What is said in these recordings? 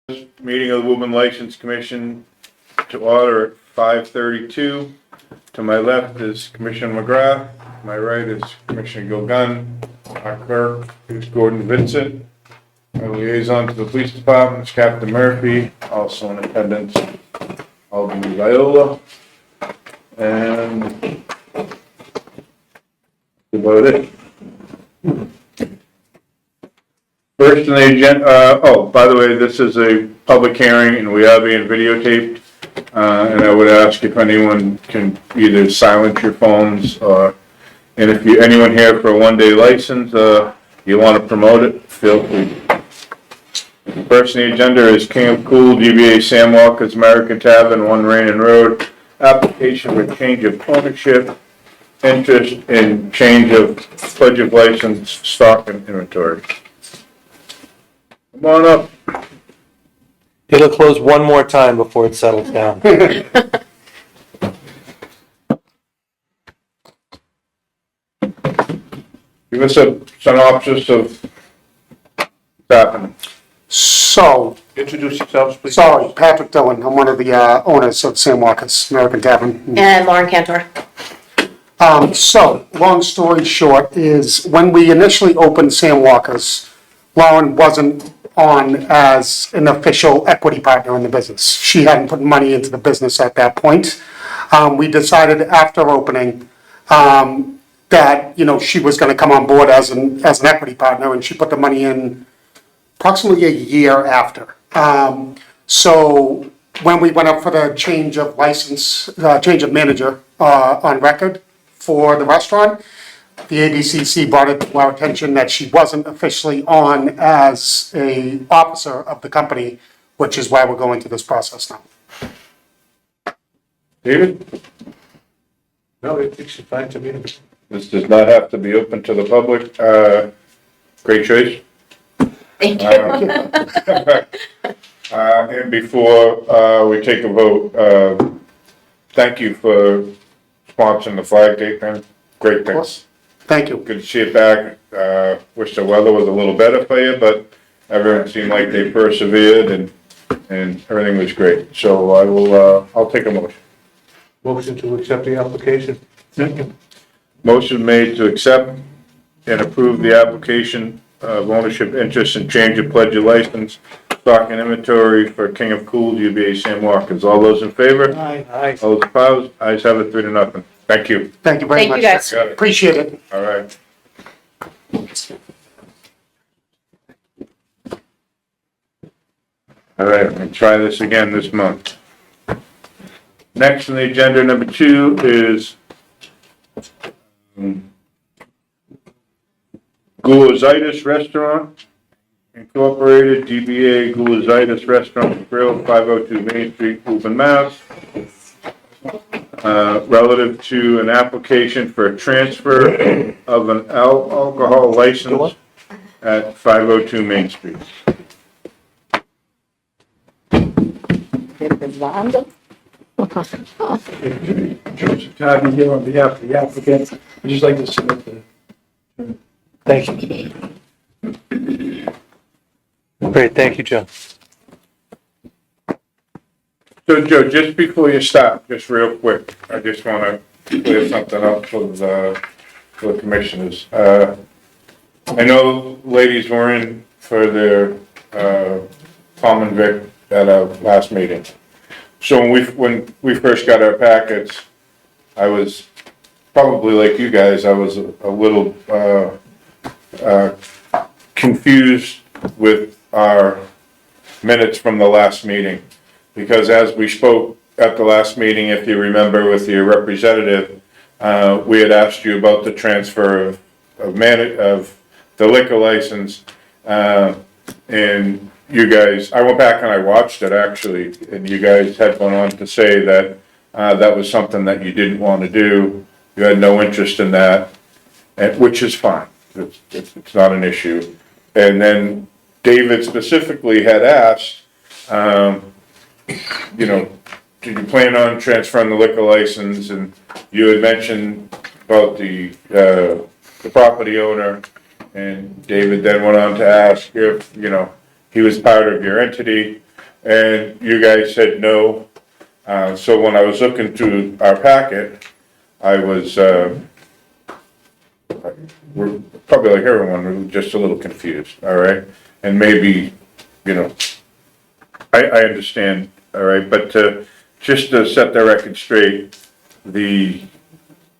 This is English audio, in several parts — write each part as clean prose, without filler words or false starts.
Meeting of the Woburn License Commission to order at 5:32. To my left is Commissioner McGrath. My right is Commissioner Gilgun. Our clerk is Gordon Vincent. Our liaison to the police department is Captain Murphy, also in attendance, Alden Viola. And that's about it. First on the agenda, by the way, this is a public hearing and we are being videotaped. And I would ask if anyone can either silence your phones and if anyone here for a one-day license, you want to promote it, feel free. First on the agenda is King of Cool, DBA Sam Walker's American Tavern, 1 Rainin Road. Application for change of ownership, interest, and change of pledge of license, stock, and inventory. Come on up. It'll close one more time before it settles down. Give us a synopsis of what's happening. So, Introduce yourselves, please. sorry, Patrick Dillon. I'm one of the owners of Sam Walker's American Tavern. And Lauren Cantor. So, long story short is when we initially opened Sam Walker's, Lauren wasn't on as an official equity partner in the business. She hadn't put money into the business at that point. We decided after opening that, she was going to come on board as an equity partner, and she put the money in approximately a year after. So when we went up for the change of license, change of manager on record for the restaurant, the ABCC brought it to our attention that she wasn't officially on as a officer of the company, which is why we're going through this process now. David? No, it's fine to me. This does not have to be open to the public. Great choice. Thank you. And before we take a vote, thank you for sponsoring the flag day, man. Great things. Thank you. Good to see it back. Wish the weather was a little better for you, but everyone seemed like they persevered and everything was great. So I'll take a motion. Motion to accept the application. Second. Motion made to accept and approve the application of ownership interest and change of pledge of license, stock and inventory for King of Cool, DBA Sam Walker's. All those in favor? Aye. All those opposed? Ayes have it 3-0. Thank you. Thank you very Thank much. you, guys. Got it. Appreciate it. All right. All right, I'm gonna try this again this month. Next on the agenda, number 2 is Gulazitis Restaurant Incorporated, DBA Gulazitis Restaurant and Grill, 502 Main Street, Woburn, Mass. Relative to an application for a transfer of an alcohol license at 502 Main Street. Joseph Taggy here on behalf of the applicant. I'd just like to submit the. Thank you. Great, thank you, Joe. So Joe, just before you start, just real quick, I just want to clear something up for the commissioners. I know ladies were in for their common vic at our last meeting. So when we first got our packets, I was probably like you guys, I was a little confused with our minutes from the last meeting. Because as we spoke at the last meeting, if you remember with your representative, we had asked you about the transfer of the liquor license, and you guys, I went back and I watched it actually, and you guys had gone on to say that that was something that you didn't want to do, you had no interest in that, which is fine, it's not an issue. And then David specifically had asked, did you plan on transferring the liquor license? And you had mentioned about the property owner, and David then went on to ask if, he was part of your entity. and you guys said no. So when I was looking through our packet, I was, we're probably like everyone, we're just a little confused, all right? And maybe, you know, I understand, all right, but just to set the record straight, the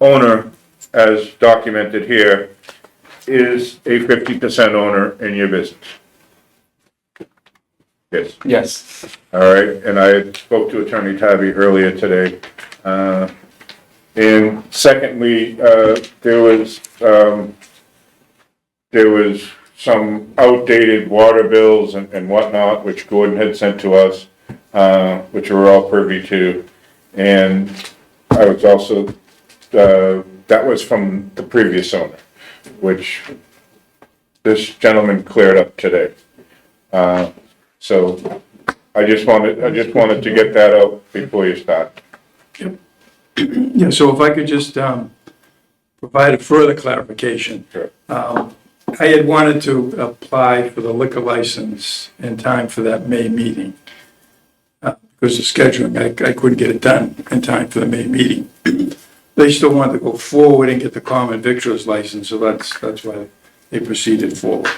owner, as documented here, is a 50% owner in your business. Yes. Yes. All right, and I spoke to Attorney Tabby earlier today. And secondly, there was some outdated water bills and whatnot, which Gordon had sent to us, which we're all privy to. And I was also, that was from the previous owner, which this gentleman cleared up today. So I just wanted to get that out before you start. Yeah, so if I could just provide a further clarification. Sure. I had wanted to apply for the liquor license in time for that May meeting. Because of scheduling, I couldn't get it done in time for the May meeting. They still wanted to go forward and get the common victuals license, so that's why they proceeded forward.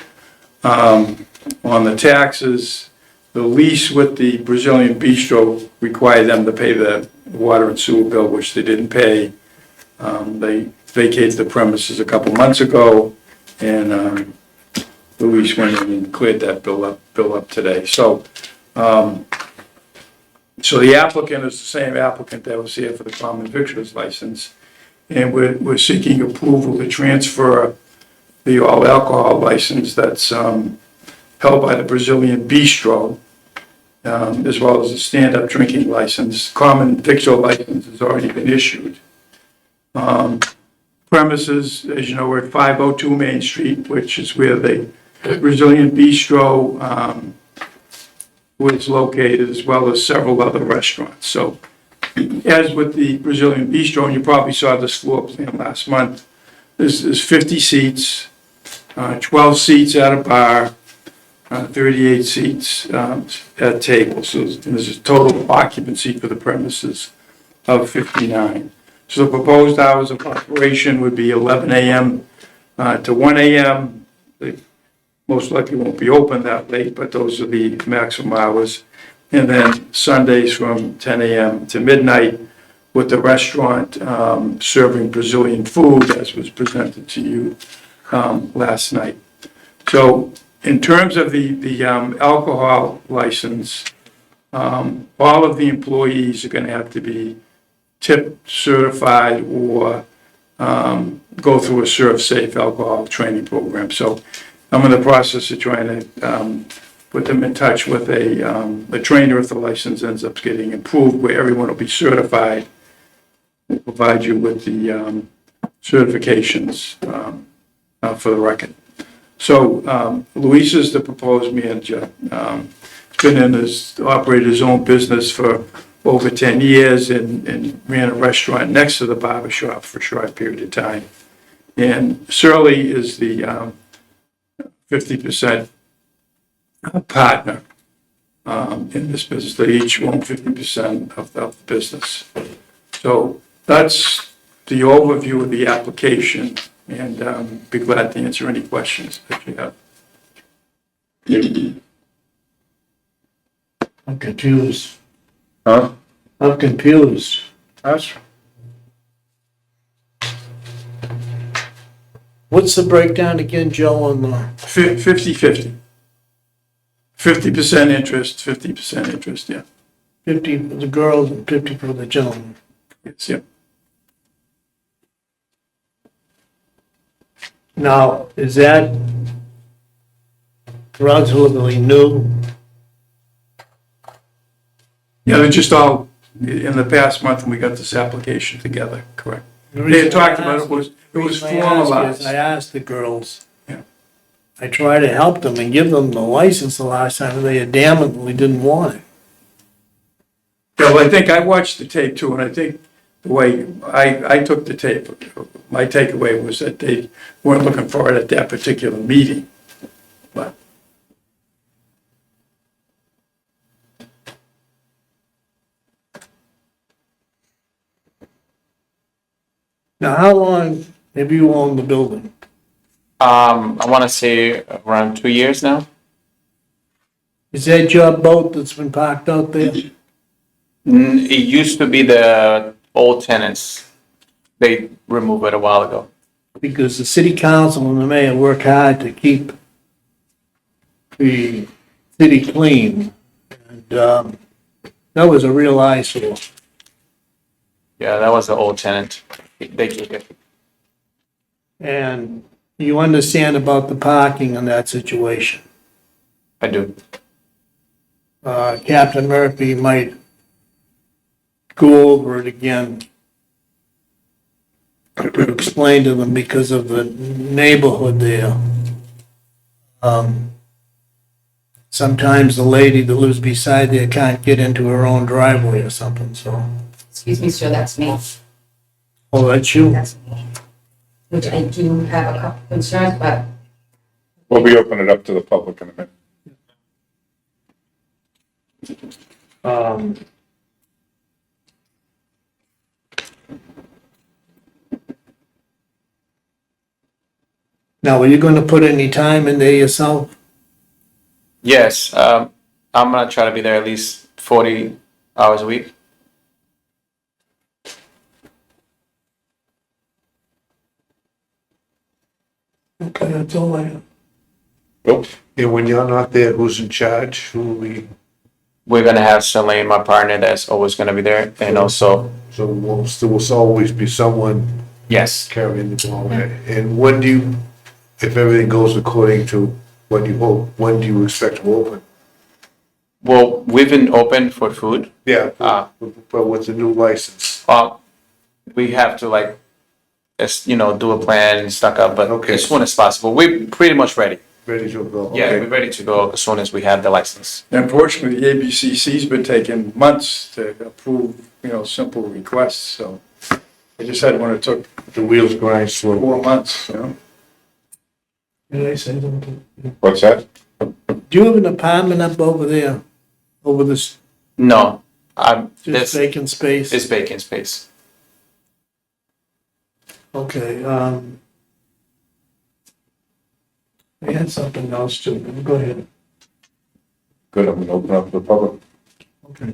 On the taxes, the lease with the Brazilian Bistro required them to pay the water and sewer bill, which they didn't pay. They vacated the premises a couple months ago, and the lease went in and cleared that bill up today. So the applicant is the same applicant that was here for the common victuals license, and we're seeking approval to transfer the all alcohol license that's held by the Brazilian Bistro, as well as a stand-up drinking license. Common victual license has already been issued. Premises, as you know, we're at 502 Main Street, which is where the Brazilian Bistro was located, as well as several other restaurants. So, as with the Brazilian Bistro, and you probably saw this floor plan last month, there's 50 seats, 12 seats at a bar, 38 seats at tables. So there's a total occupancy for the premises of 59. So the proposed hours of operation would be 11 a.m. To 1 a.m. They most likely won't be open that late, but those are the maximum hours. And then Sundays from 10 a.m. to midnight, with the restaurant serving Brazilian food, as was presented to you last night. So in terms of the alcohol license, all of the employees are going to have to be tip certified or go through a Serve Safe alcohol training program. So I'm in the process of trying to put them in touch with a trainer if the license ends up getting approved, where everyone will be certified. We'll provide you with the certifications for the record. So Luis is the proposed manager. He's been operated his own business for over 10 years and ran a restaurant next to the barber shop for a short period of time. And Shirley is the 50% partner in this business. They each own 50% of the business. So that's the overview of the application, and be glad to answer any questions that you have. I'm confused. Huh? I'm confused. That's, What's the breakdown again, Joe, on the, 50-50. 50% interest, 50% interest, yeah. 50 for the girls and 50 for the gentlemen? It's, yeah. Now, is that relatively new? Yeah, they're just all, in the past month when we got this application together, correct? They had talked about it was formalized. I asked the girls. Yeah. I tried to help them and give them the license the last time, and they adamantly didn't want it. Yeah, well, I think I watched the tape too, and I think the way I took the tape, my takeaway was that they weren't looking for it at that particular meeting. But Now, how long have you owned the building? I want to say around 2 years now. Is that your boat that's been parked out there? It used to be the old tenants. They removed it a while ago. Because the city council and the mayor work hard to keep the city clean. And, that was a real eyesore. Yeah, that was the old tenant. They took it. And you understand about the parking in that situation. I do. Captain Murphy might go over it again to explain to them because of the neighborhood there. Sometimes the lady that lives beside there can't get into her own driveway or something, so. Excuse me, sir, that's me. Oh, that's you? That's me. Which I do have a couple concerns, but We'll be opening it up to the public in a minute. Now, are you gonna put any time in there yourself? Yes, I'm gonna try to be there at least 40 hours a week. Okay, that's all I have. Nope. And when you're not there, who's in charge? Who will be, We're gonna have Selene, my partner, that's always gonna be there, and also, so there will always be someone yes, carrying the ball. And when do you, if everything goes according to what you hope, when do you expect to open? well, we've been open for food. Yeah, Ah. but with the new license. We have to like, do a plan and stuck up, but Okay. as soon as possible. We're pretty much ready. Ready to go? Yeah, Okay. we're ready to go as soon as we have the license. Unfortunately, the ABCC's been taking months to approve, simple requests, so I just had one that took The wheels grind slow. 4 months. Did I say something? What's that? Do you have an apartment up over there? Over this, No, just this vacant space? is vacant space. Okay, I had something else too, go ahead. Good, I'm gonna open up to the public. Okay.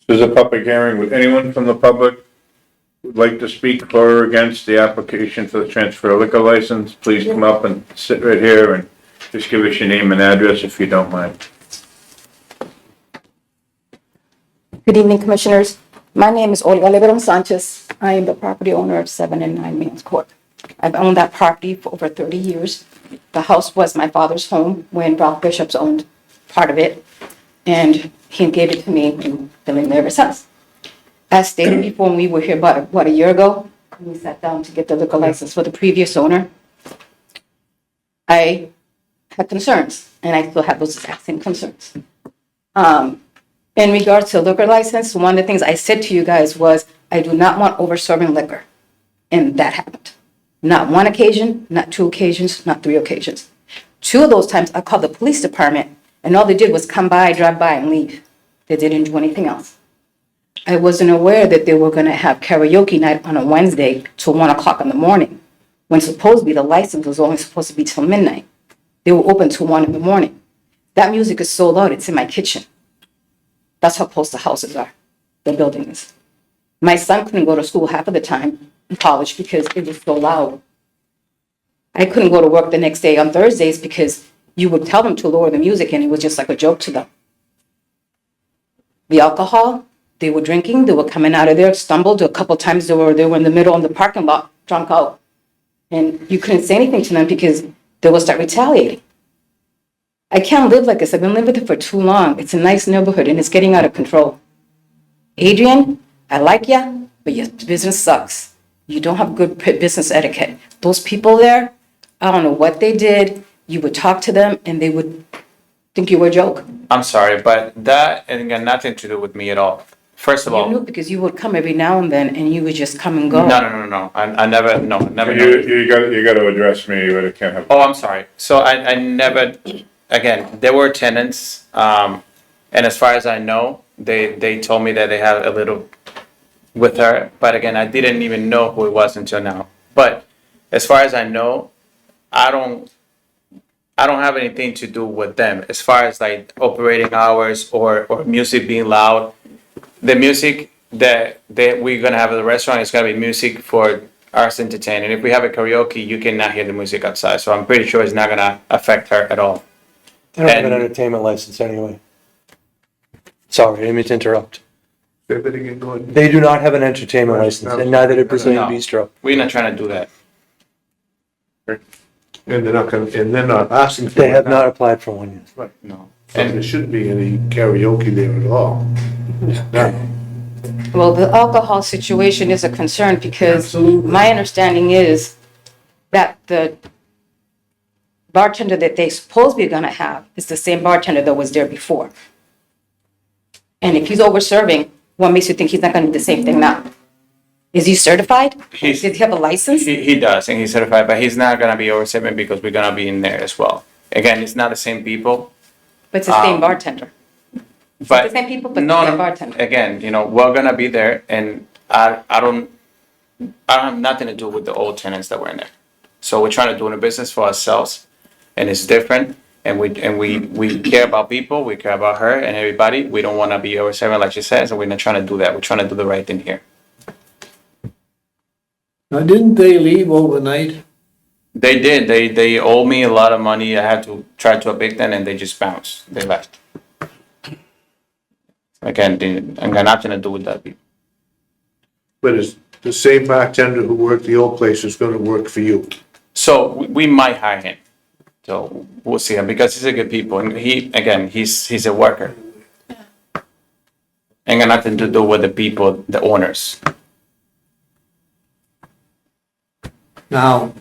This is a public hearing. Would anyone from the public would like to speak for or against the application for the transfer liquor license? Please come up and sit right here and just give us your name and address if you don't mind. Good evening, Commissioners. My name is Olga Leveron Sanchez. I am the property owner of 7 and 9 Mains Court. I've owned that property for over 30 years. The house was my father's home when Ralph Bishop's owned part of it, and he gave it to me and been living there ever since. As stated before, when we were here about, a year ago, when we sat down to get the liquor license for the previous owner, I had concerns, and I still have those exact same concerns. In regards to liquor license, one of the things I said to you guys was, I do not want over-serving liquor. And that happened. Not one occasion, not 2 occasions, not 3 occasions. 2 of those times, I called the police department, and all they did was come by, drive by, and leave. They didn't do anything else. I wasn't aware that they were gonna have karaoke night on a Wednesday till 1 o'clock in the morning, when supposedly the license was only supposed to be till midnight. They were open till 1 in the morning. That music is so loud, it's in my kitchen. That's how close the houses are, the buildings. My son couldn't go to school half of the time in college because it was so loud. I couldn't go to work the next day on Thursdays because you would tell them to lower the music and it was just like a joke to them. The alcohol, they were drinking, they were coming out of there, stumbled. A couple times they were in the middle of the parking lot, drunk out. And you couldn't say anything to them because they would start retaliating. I can't live like this. I've been living with it for too long. It's a nice neighborhood and it's getting out of control. Adrian, I like ya, but your business sucks. You don't have good business etiquette. Those people there, I don't know what they did. You would talk to them and they would think you were a joke. I'm sorry, but that ain't got nothing to do with me at all. First of You all, knew because you would come every now and then and you would just come and go. no. I never, no, never. You gotta address me, but it can't have. Oh, I'm sorry. So I never, again, there were tenants, and as far as I know, they told me that they had a little with her, but again, I didn't even know who it was until now. But as far as I know, I don't, I don't have anything to do with them as far as like operating hours or music being loud. The music that we're gonna have at the restaurant is gonna be music for us entertaining. If we have a karaoke, you cannot hear the music outside, so I'm pretty sure it's not gonna affect her at all. They don't have an And- entertainment license anyway. Sorry, I didn't mean to interrupt. Say that again, Gordon. They do not have an entertainment license, and neither did Brazilian No. Bistro. We're not trying to do that. And they're not asking for it. They have not applied for one yet. Right. No. So there shouldn't be any karaoke there at all. No. Well, the alcohol situation is a concern because my understanding is that the bartender that they supposedly gonna have is the same bartender that was there before. And if he's over serving, what makes you think he's not gonna do the same thing now? Is he certified? He's- Did he have a license? He does, and he's certified, but he's not gonna be over 7 because we're gonna be in there as well. Again, it's not the same people, But it's the same um, bartender. but. the same people, but No, the same no, bartender. Again, we're gonna be there, and I don't have nothing to do with the old tenants that were in there. So we're trying to do a business for ourselves, and it's different, and we care about people, we care about her and everybody. We don't wanna be over 7 like she says, and we're not trying to do that. We're trying to do the right thing here. Now, didn't they leave overnight? They did. They owe me a lot of money. I had to try to evict them, and they just bounced. They left. Again, I got nothing to do with that. People. But is the same bartender who worked the old place is gonna work for you? So we might hire him. So we'll see him because he's a good people, and he's a worker. Ain't got nothing to do with the people, the owners. Now,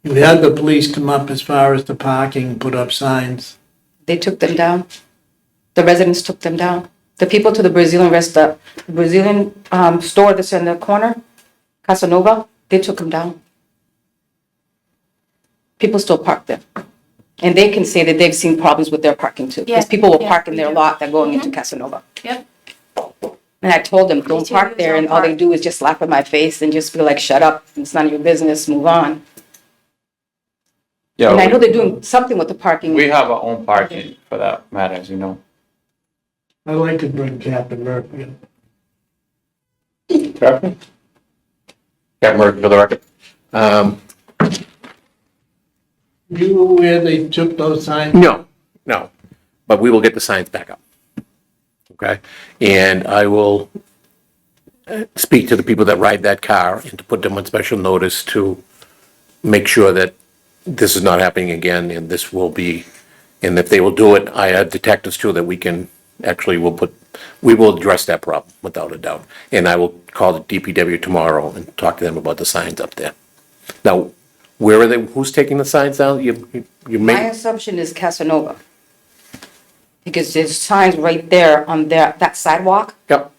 you had the police come up as far as the parking, and put up signs. They took them down. The residents took them down. The people to the Brazilian store that's in the corner, Casanova, they took them down. People still park there. And they can say that they've seen problems with their parking too. Because Yeah, people will yeah, park in their we do. lot that going into Casanova. Yep. And I told them, don't too, park there, and don't all they park. do is just laugh in my face and just be like, shut up, it's none of your business, move on. And I know they're doing something with the parking. We have our own parking for that matters, I'd like to bring Captain Murphy in. Captain Murphy for the record. You aware they took those signs? No, but we will get the signs back up. Okay? And I will speak to the people that ride that car and to put them on special notice to make sure that this is not happening again and this will be, and if they will do it, I have detectives too that we can, actually we will address that problem without a doubt. And I will call the DPW tomorrow and talk to them about the signs up there. Now, where are they, who's taking the signs down? You My may, assumption is Casanova. Because there's signs right there on that sidewalk, yep,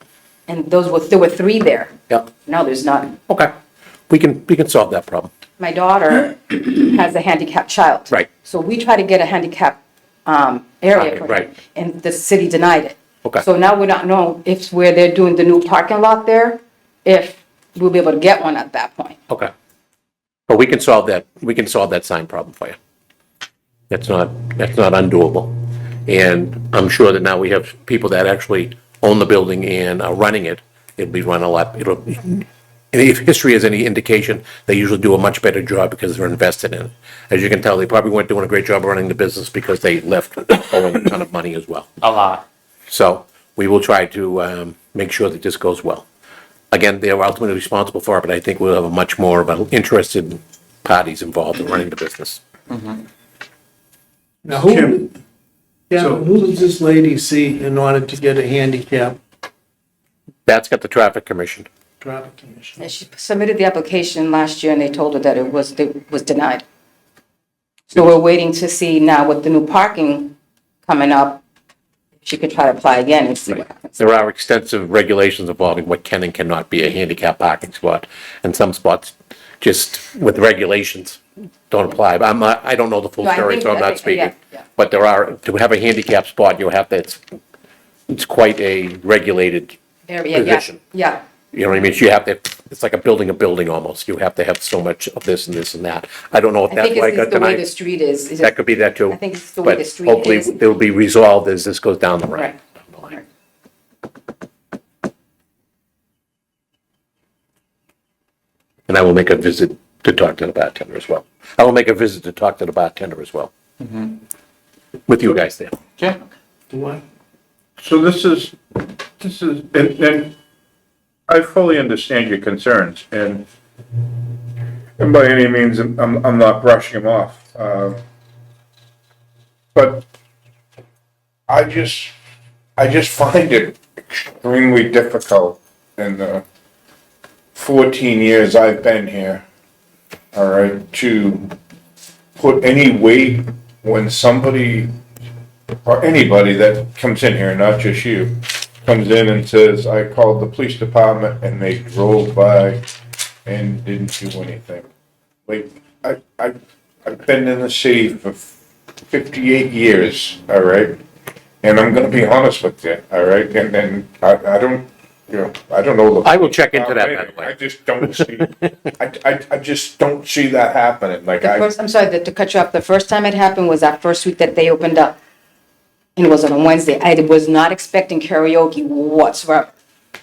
and there were 3 there. yep, Now there's none. okay. We can solve that problem. My daughter has a handicapped child. Right. So we try to get a handicap area Okay, for him, right. and the city denied it. Okay. So now we don't know if where they're doing the new parking lot there, if we'll be able to get one at that point. Okay. But we can solve that sign problem for you. That's not undoable. And I'm sure that now we have people that actually own the building and are running it. It'll be run a lot, and if history is any indication, they usually do a much better job because they're invested in it. As you can tell, they probably weren't doing a great job running the business because they left owing a ton of money as well. A lot. So we will try to make sure that this goes well. Again, they're ultimately responsible for it, but I think we'll have a much more of an interested parties involved in running the business. Now, Kim, who does this lady see in order to get a handicap That's got the traffic commission. traffic commission? And she submitted the application last year, and they told her that it was denied. So we're waiting to see now with the new parking coming up, if she could try to apply again and see what happens. There are extensive regulations involving what can and cannot be a handicap parking spot. And some spots, just with regulations, don't apply. But I don't know the full No, I story, think- so I'm I not think- speaking. yeah. But to have a handicap spot, it's quite a regulated area, yeah, position. yeah. You know what I mean? You have to, it's like a building almost. You have to have so much of this and this and that. I don't know if I that's think what I it's got just the way the tonight. street is. That could be that too. I think it's the way the street But hopefully is. it'll be resolved as this goes down the line. Right. down the line. And I will make a visit to talk to the bartender as well. I will make a visit to talk to the bartender as well. With you guys there. Okay. What? So this is, and I fully understand your concerns, and by any means, I'm not brushing them off. But I just find it extremely difficult in the 14 years I've been here, all right, to put any weight when somebody or anybody that comes in here, not just you, comes in and says, I called the police department and they drove by and didn't do anything. Like, I've been in the city for 58 years, all right? And I'm gonna be honest with you, all right? And then I don't, you know, I don't know. I will check into that, by the way. I just don't see, I just don't see that happening, like The first, I'm sorry to cut you off, the first time it happened was that first week that they opened up. And it was on a Wednesday. I was not expecting karaoke whatsoever.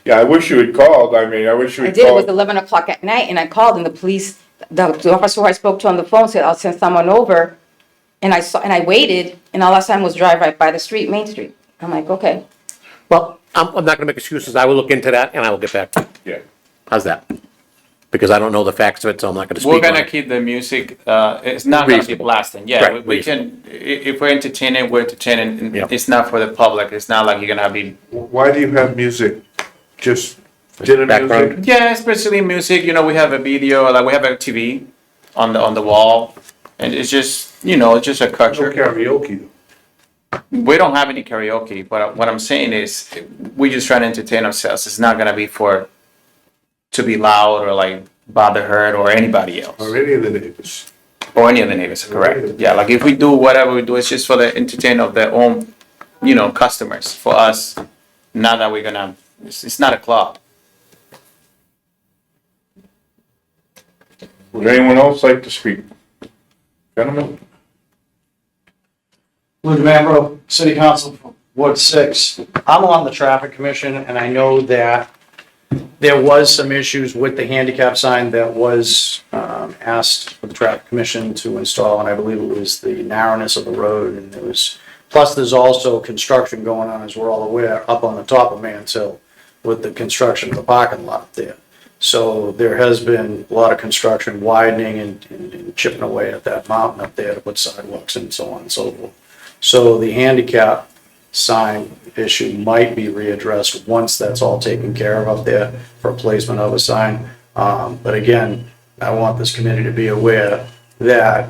Yeah, I wish you had called, I mean, I wish you I had did, it was called. 11 o'clock at night, and I called, and the police, the officer who I spoke to on the phone said, I'll send someone over. And I waited, and all that time was drive right by the street, Main Street. I'm like, okay. Well, I'm not gonna make excuses. I will look into that and I will get back to you. Yeah. How's that? Because I don't know the facts of it, so I'm not gonna We're speak on gonna it. keep the music, it's not gonna be Reasonable. blasting, yeah, Right, we can, if we're entertaining, we're entertaining, and Yeah. it's not for the public, it's not like you're gonna be, Why do you have music? Just dinner Background? music? yeah, especially music, you know, we have a video, like, we have a TV on the wall, and it's just, you know, it's just a No culture. karaoke though. We don't have any karaoke, but what I'm saying is, we just try to entertain ourselves, it's not gonna be to be loud or like bother her or anybody else. Or any of the neighbors. Or any of the neighbors, correct? Yeah, like if we do whatever we do, it's just for the entertainment of their own, you know, customers, for us. Not that we're gonna, it's not a club. Would anyone else like to speak? Gentlemen? Lou DeMambro, City Council, Ward 6. I'm on the Traffic Commission, and I know that there was some issues with the handicap sign that was asked for the Traffic Commission to install, and I believe it was the narrowness of the road, and there was, plus there's also construction going on, as we're all aware, up on the top of Mans Hill with the construction of the parking lot there. So there has been a lot of construction widening and chipping away at that mountain up there to put sidewalks and so on and so forth. So the handicap sign issue might be readdressed once that's all taken care of up there for placement of a sign. But again, I want this committee to be aware that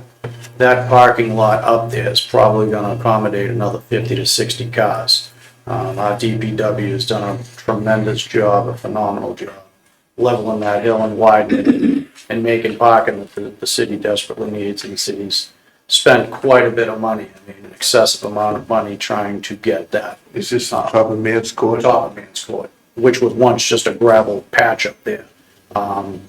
that parking lot up there is probably gonna accommodate another 50 to 60 cars. Our DPW has done a tremendous job, a phenomenal job, leveling that hill and widening it and making parking that the city desperately needs, and the city's spent quite a bit of money, I mean, an excessive amount of money trying to get that. Is this on top of Man's Court? Top of Mans Court, which was once just a gravel patch up there.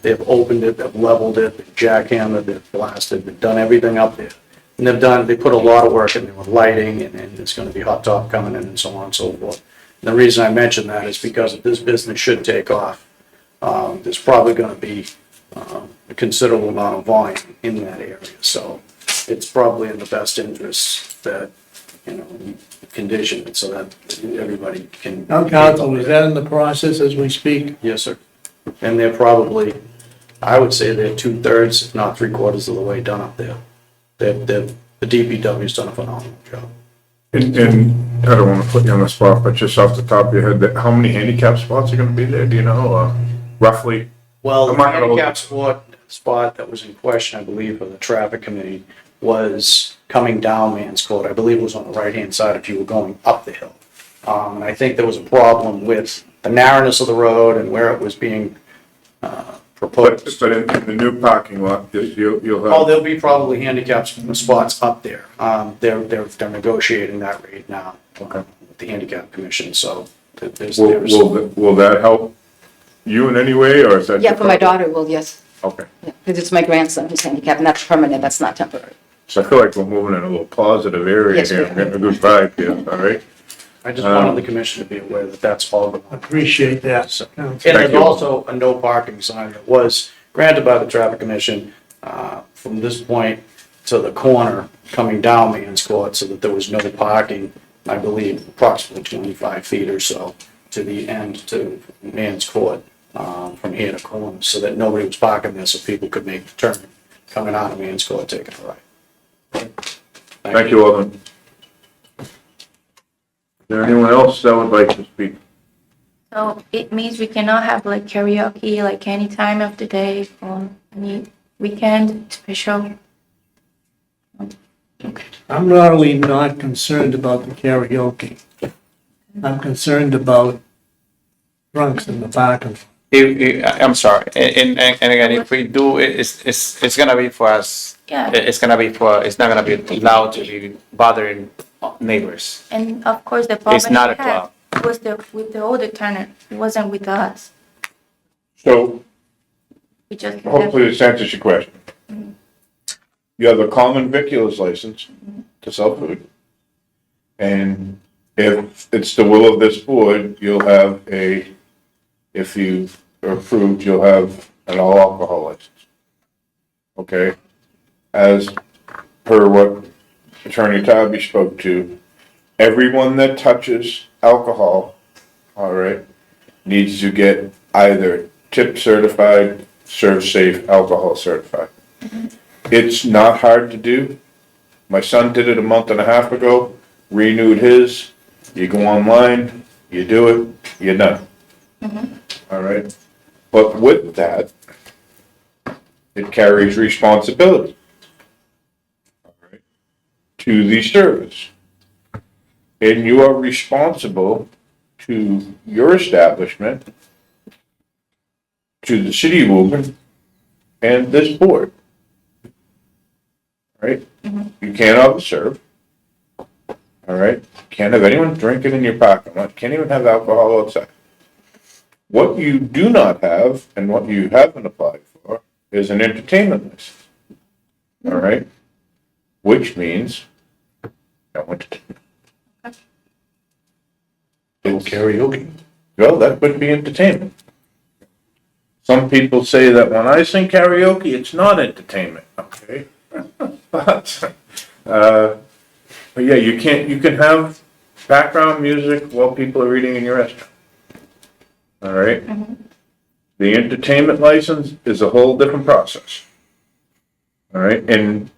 They've opened it, they've leveled it, they've jackhammered, they've blasted, they've done everything up there. And they put a lot of work in there with lighting, and it's gonna be hot top coming in and so on and so forth. And the reason I mention that is because if this business should take off, there's probably gonna be a considerable amount of volume in that area. So it's probably in the best interest that, you know, we condition it so that everybody can. Town council, is that in the process as we speak? Yes, sir. And they're probably, I would say they're 2/3, if not 3/4 of the way done up there. The DPW's done a phenomenal job. And I don't wanna put you on the spot, but just off the top of your head, how many handicap spots are gonna be there, do you know, roughly? Well, the I'm not gonna- handicap spot that was in question, I believe, for the traffic committee was coming down Mans Court. I believe it was on the right-hand side if you were going up the hill. And I think there was a problem with the narrowness of the road and where it was being proposed. But in the new parking lot, you'll Oh, have, there'll be probably handicap spots up there. They're negotiating that rate now with the handicap commission, so there's, Will that help you in any way, or is that? Yeah, your for my problem? daughter, well, yes, Okay, because it's my grandson who's handicapped, and that's permanent, that's not temporary. so I feel like we're moving in a little positive area Yes, here, we I'm are. getting a good vibe here, all right? I just wanted the commission to be aware that that's all going on. Appreciate that. So- Counsel. And Thank there's you. also a no parking sign that was granted by the traffic commission, from this point to the corner coming down Man's Court, so that there was no parking, I believe, approximately 25 feet or so to the end to Man's Court, from here to corner, so that nobody was parking there, so people could make the turn coming out of Man's Court, taking a right. Thank you, Alderman. Is there anyone else that would like to speak? So it means we cannot have like karaoke like any time of the day or any weekend special. I'm really not concerned about the karaoke. I'm concerned about drunks in the parking. I'm sorry, and again, if we do, it's gonna be for us. Yeah. It's gonna be it's not gonna be allowed to be bothering neighbors. And of course, the problem not we a had club. was with the older tenant. It wasn't with us. So, We just. hopefully this answers your question. You have a common vicular's license to sell food. And if it's the will of this board, you'll have if you are approved, you'll have an all alcohol license. Okay? As per what Attorney Tobby spoke to, everyone that touches alcohol, all right, needs to get either tip certified, serve safe, alcohol certified. It's not hard to do. My son did it a month and a half ago, renewed his. You go online, you do it, you're done. All right? But with that, it carries responsibility, all right, to the service. And you are responsible to your establishment, to the city of Woburn, and this board. Right? You can't observe. All right? Can't have anyone drinking in your parking lot. Can't even have alcohol outside. What you do not have, and what you haven't applied for, is an entertainment license. All right? Which means no entertainment. No karaoke. Well, that would be entertainment. Some people say that when I sing karaoke, it's not entertainment, okay? But yeah, you can have background music while people are eating in your restaurant. All right? The entertainment license is a whole different process. All right? And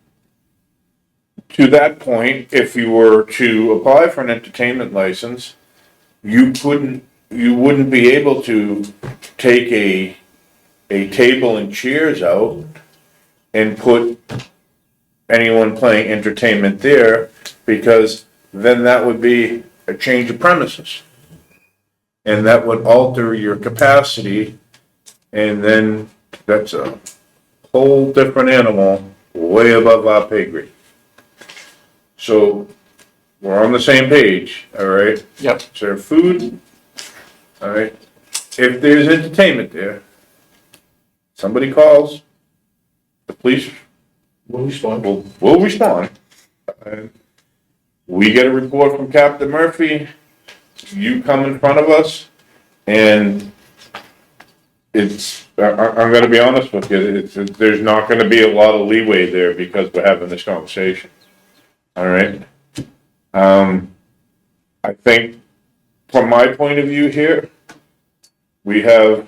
to that point, if you were to apply for an entertainment license, you wouldn't be able to take a table and chairs out and put anyone playing entertainment there, because then that would be a change of premises. And that would alter your capacity, and then that's a whole different animal, way above our pay grade. So, we're on the same page, all right? Yep. Serve food, all right? If there's entertainment there, somebody calls, the police Will respond. will respond. And we get a report from Captain Murphy, you come in front of us, and I'm gonna be honest with you, there's not gonna be a lot of leeway there because we're having this conversation. All right? I think, from my point of view here, we have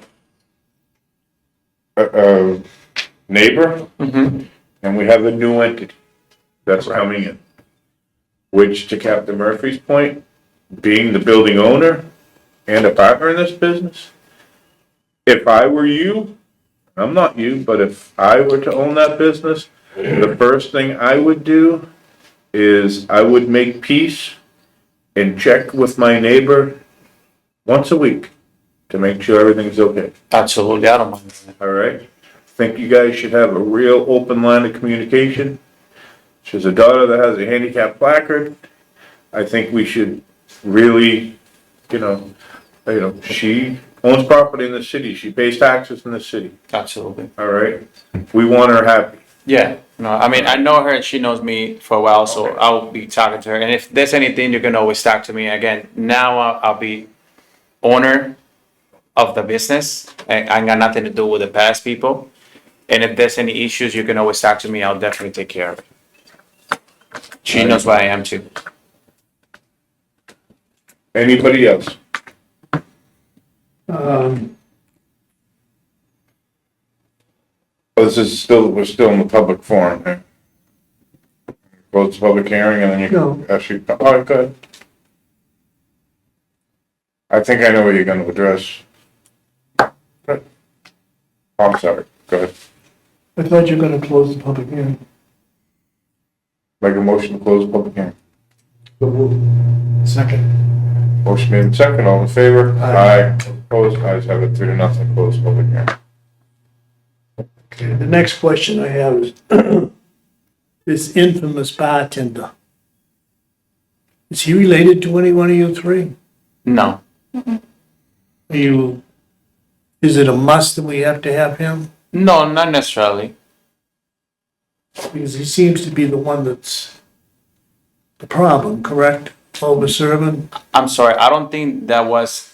a neighbor, and we have a new entity that's coming in. Which, to Captain Murphy's point, being the building owner and a partner in this business, if I were you, I'm not you, but if I were to own that business, the first thing I would do is I would make peace and check with my neighbor once a week to make sure everything's okay. Absolutely, I don't mind. All right? Think you guys should have a real open line of communication. She has a daughter that has a handicap placard. I think we should really she owns property in the city, she pays taxes in the city, Absolutely. all right? We want her happy. Yeah, no, I mean, I know her and she knows me for a while, so Okay. I'll be talking to her. And if there's anything, you can always talk to me. Again, now I'll be owner of the business. I got nothing to do with the past people. And if there's any issues, you can always talk to me. I'll definitely take care of it. She knows where I am too. Anybody else? Well, we're still in the public forum here. Close the public hearing and then you No. can actually, all right, go ahead. I think I know what you're gonna address. Good. I'm sorry, go ahead. I thought you were gonna close the public hearing. Make a motion to close the public hearing. Second. Motion made in second, all in favor? Aye. Opposed, ayes have it, 3-0, close the public hearing. Okay, the next question I have is, this infamous bartender, is he related to any one of you three? No, Are you, is it a must that we have to have him? no, not necessarily. Because he seems to be the one that's the problem, correct? Over serving? I'm sorry, I don't think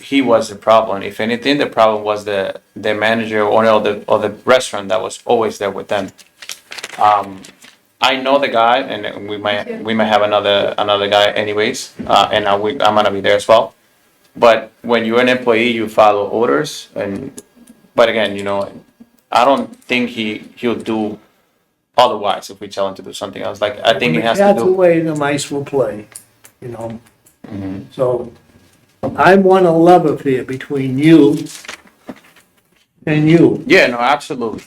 he was the problem. If anything, the problem was the manager, owner of the restaurant that was always there with them. I know the guy, and we might have another guy anyways, and I'm gonna be there as well. But when you're an employee, you follow orders, but again, I don't think he'll do otherwise if we tell him to do something else. Like, I think he has to That's the do. way the mice will play, So I want a love affair between you and you. Yeah, no, absolutely.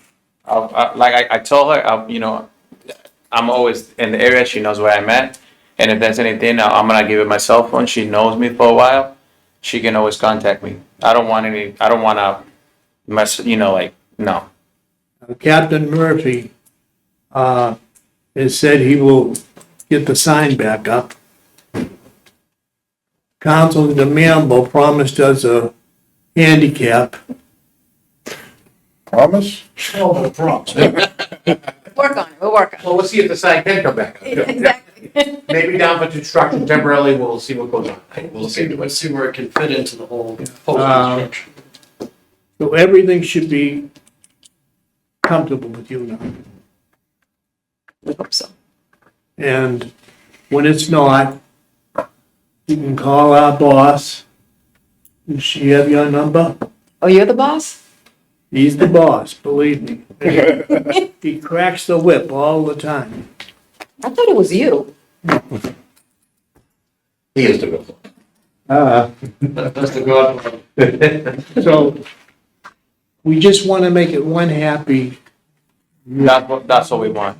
Like I told her, I'm always in the area. She knows where I'm at, and if there's anything, I'm gonna give her my cell phone. She knows me for a while. She can always contact me. I don't want to mess. No. Captain Murphy has said he will get the sign back up. Council DeMambo promised us a handicap. Promise? Work on it, we'll work on it. Well, we'll see if the sign can come back. Exactly. Maybe down for construction temporarily, we'll see what goes on. We'll see where it can fit into the whole Um, structure. So everything should be comfortable with you now. We hope so. And when it's not, you can call our boss. Does she have your number? Oh, you're the boss? He's the boss, believe me. He cracks the whip all the time. I thought it was you. He is the good one. That's the God. So we just want to make it one happy. That's what we want.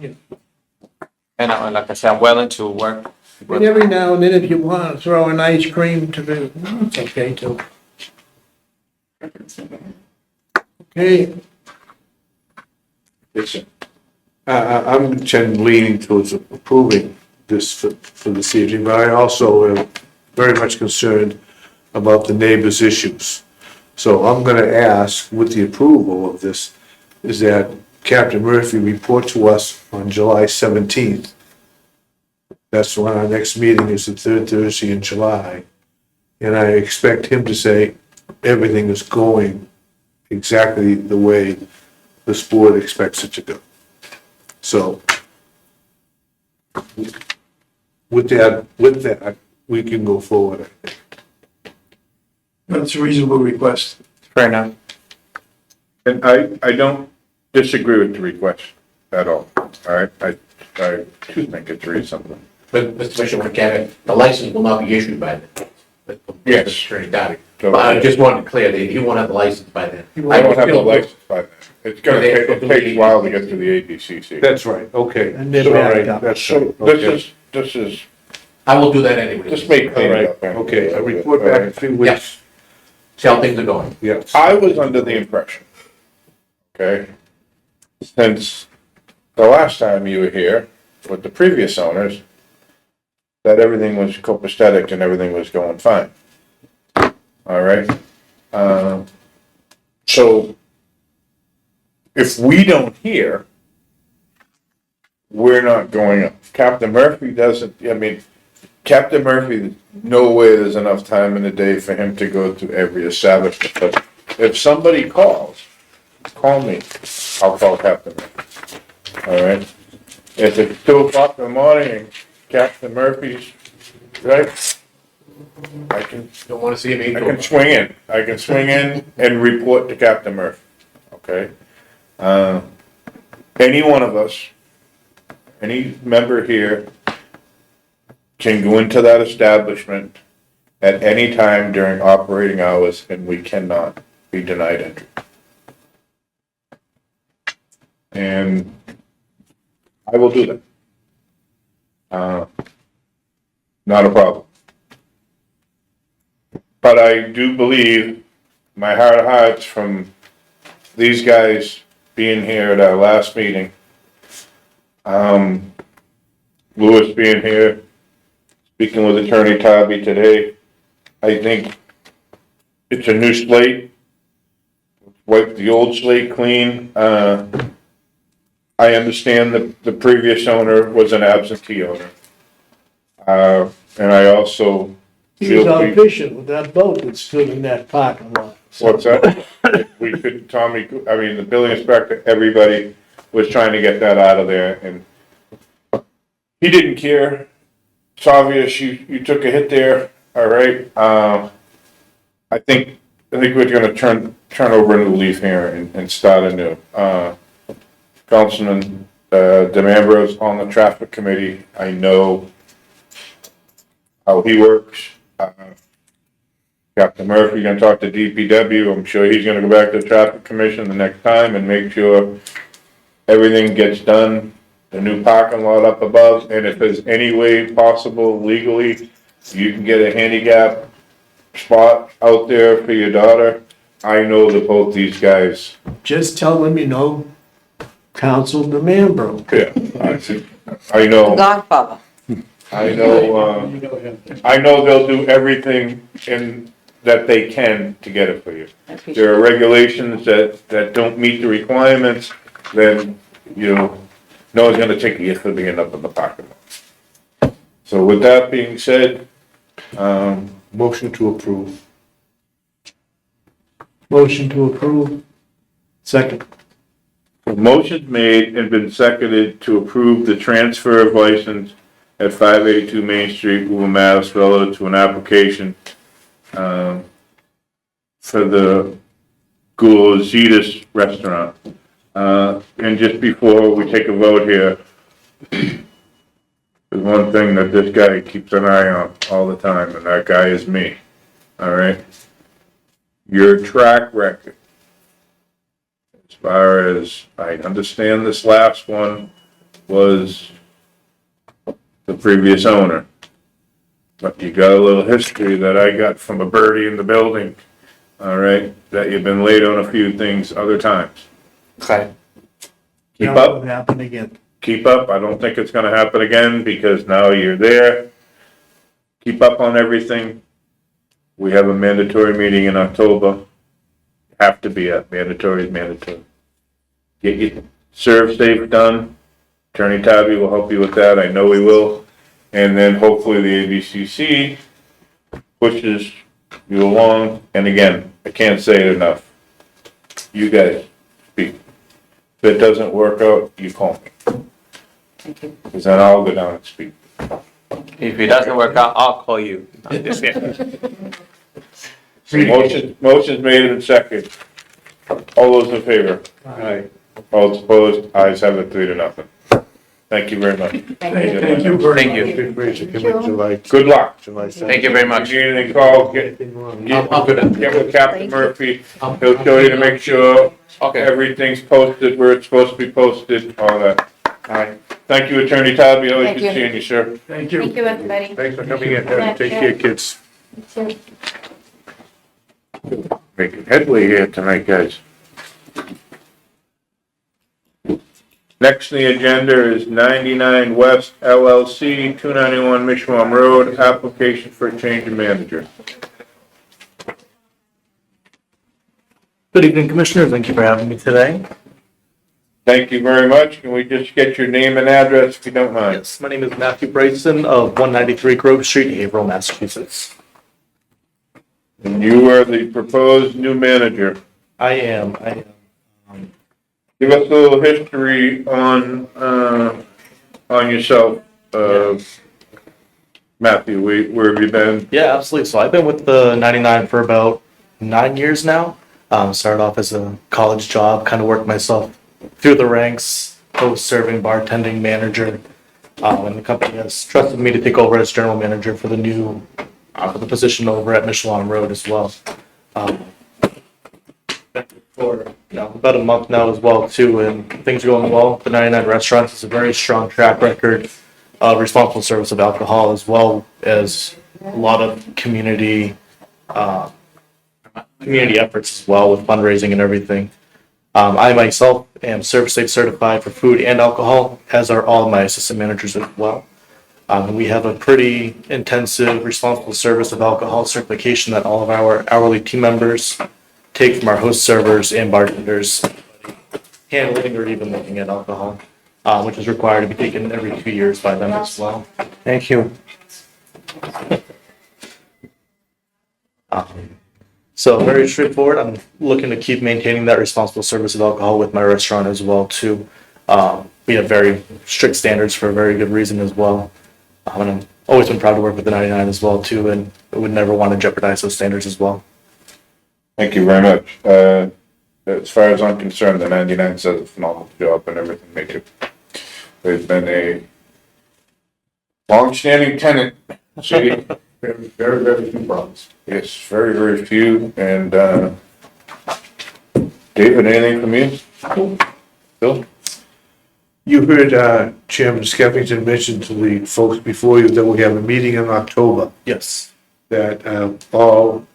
And like I said, I'm willing to work. And every now and then, if you want to throw an ice cream to the, it's okay too. Okay, Listen, I'm leaning towards approving this for this evening, but I also am very much concerned about the neighbors' issues. So I'm gonna ask, with the approval of this, is that Captain Murphy report to us on July 17th. That's when our next meeting is, the third Thursday in July. And I expect him to say everything is going exactly the way this board expects it to go. So with that, we can go forward, I think. That's a reasonable request. Fair enough. And I don't disagree with the request at all, all right? I just think it's reasonable. But, Mr. Commissioner, Kevin, the license will not be issued by then. Yes. Attorney Dowdy. So- But I just wanted to clear that he won't have the license by then. I don't have the license by then. It's gonna take, it takes a while to get through the ABCC. That's right, okay. And they're So, backed right, up. that's So right, this is, I will do that anyway. just make All clean right, up. okay, I report back in 3 weeks. See how things are going. Yes. I was under the impression, okay, since the last time you were here with the previous owners, that everything was copacetic and everything was going fine. all right? So if we don't hear, we're not going up. Captain Murphy doesn't, I mean, Captain Murphy, no way there's enough time in the day for him to go to every establishment, but if somebody calls, call me, I'll call Captain Murphy, all right? If it's 2 o'clock in the morning and Captain Murphy's, right, I can, Don't wanna see him I can swing in. I can swing in and report to Captain Murphy, okay? Any one of us, any member here can go into that establishment at any time during operating hours and we cannot be denied entry. And I will do that. Not a problem. But I do believe, my heart of hearts, from these guys being here at our last meeting, Louis being here, speaking with Attorney Tobby today, I think it's a new slate. Wipe the old slate clean. I understand that the previous owner was an absentee owner. And I also He was feel, out fishing with that boat that stood in that parking lot. what's that? We could, Tommy, I mean, the building inspector, everybody was trying to get that out of there and he didn't care. It's obvious you took a hit there, all right? I think we're gonna turn over a new leaf here and start anew. Councilman, DeMambro's on the traffic committee. I know how he works. Captain Murphy gonna talk to DPW. I'm sure he's gonna go back to the traffic commission the next time and make sure everything gets done. The new parking lot up above, and if there's any way possible legally, you can get a handicap spot out there for your daughter. I know that both these guys, Just tell them, you know, Council DeMambro. I know, Godfather. I know they'll do everything that they can to get it for you. There are regulations that don't meet the requirements, then, no one's gonna take you for being up in the parking lot. So with that being said, Motion to approve. Motion to approve. Second. motion's made and been seconded to approve the transfer of license at 582 Main Street, Woburn, Mass, relative to an application, for the Gulazitas Restaurant. And just before we take a vote here, there's one thing that this guy keeps an eye on all the time, and that guy is me, all right? Your track record, as far as, I understand this last one was the previous owner, but you got a little history that I got from a birdie in the building, all right? That you've been late on a few things other times. Okay. Keep That up. won't happen again. Keep up. I don't think it's gonna happen again because now you're there. Keep up on everything. We have a mandatory meeting in October. Have to be at, mandatory is mandatory. Get your serve safe done. Attorney Tabby will help you with that. I know he will. And then hopefully the ABCC pushes you along. And again, I can't say it enough. You guys speak. If it doesn't work out, you call me. Because then I'll go down and speak. If it doesn't work out, I'll call you. I'm just kidding. Motion's made and seconded. All those in favor? Aye. All opposed? Ayes have it 3-0. Thank you very much. Thank you very Thank much. you. Good grace, it came in July. Good luck. July Thank you very If much. you need anything, call, get with Captain Murphy. He'll show you to make sure Okay. everything's posted where it's supposed to be posted, all that. All right. Thank you, Attorney Tabby. Always Thank good you. seeing you, sir. Thank you. Thank you, everybody. Thanks for coming in, take care, kids. Making headway here tonight, guys. Next on the agenda is 99 West LLC, 291 Mishwam Road, application for a change of manager. Good evening, Commissioner. Thank you for having me today. Thank you very much. Can we just get your name and address if you don't mind? Yes, my name is Matthew Bryson of 193 Grove Street, Haverhill, Massachusetts. And you are the proposed new manager. I am. Give us a little history on yourself, Matthew. Where have you been? Yeah, absolutely. So I've been with the 99 for about 9 years now. Started off as a college job, kind of worked myself through the ranks, host, serving, bartending, manager. And the company has trusted me to take over as general manager for for the position over at Michelin Road as well. For about a month now as well too, and things are going well. The 99 Restaurants is a very strong track record of responsible service of alcohol, as well as a lot of community efforts as well with fundraising and everything. I myself am Service Safe certified for food and alcohol, as are all my assistant managers as well. We have a pretty intensive responsible service of alcohol certification that all of our hourly team members take from our host servers and bartenders, handling or even looking at alcohol, which is required to be taken every 2 years by them as well. Thank you. So very straightforward. I'm looking to keep maintaining that responsible service of alcohol with my restaurant as well too. We have very strict standards for a very good reason as well. And I've always been proud to work with the 99 as well too, and I would never want to jeopardize those standards as well. Thank you very much. As far as I'm concerned, the 99 does a phenomenal job and everything they do. They've been a long-standing tenant. See, Very, very few problems. yes, very, very few. And David, anything from you? Bill? You heard Chairman Skeffington mention to the folks before you that we have a meeting in October, Yes. that all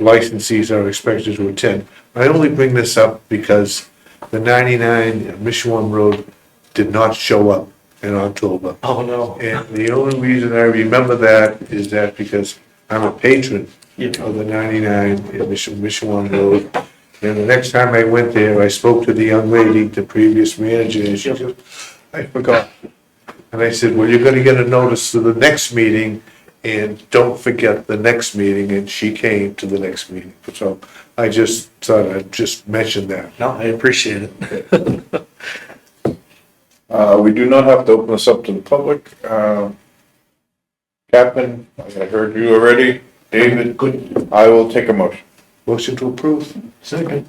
licensees are expected to attend. I only bring this up because the 99 Michelin Road did not show up in October. Oh, no. And the only reason I remember that is that because I'm a patron Yeah. of the 99 in Michelin Road. And the next time I went there, I spoke to the young lady, the previous manager, and she said, I forgot. And I said, well, you're gonna get a notice to the next meeting, and don't forget the next meeting, and she came to the next meeting. So I just thought I'd just mention that. No, I appreciate it. We do not have to open this up to the public. Captain, I heard you already. David, I will take a motion. Motion to approve. Second.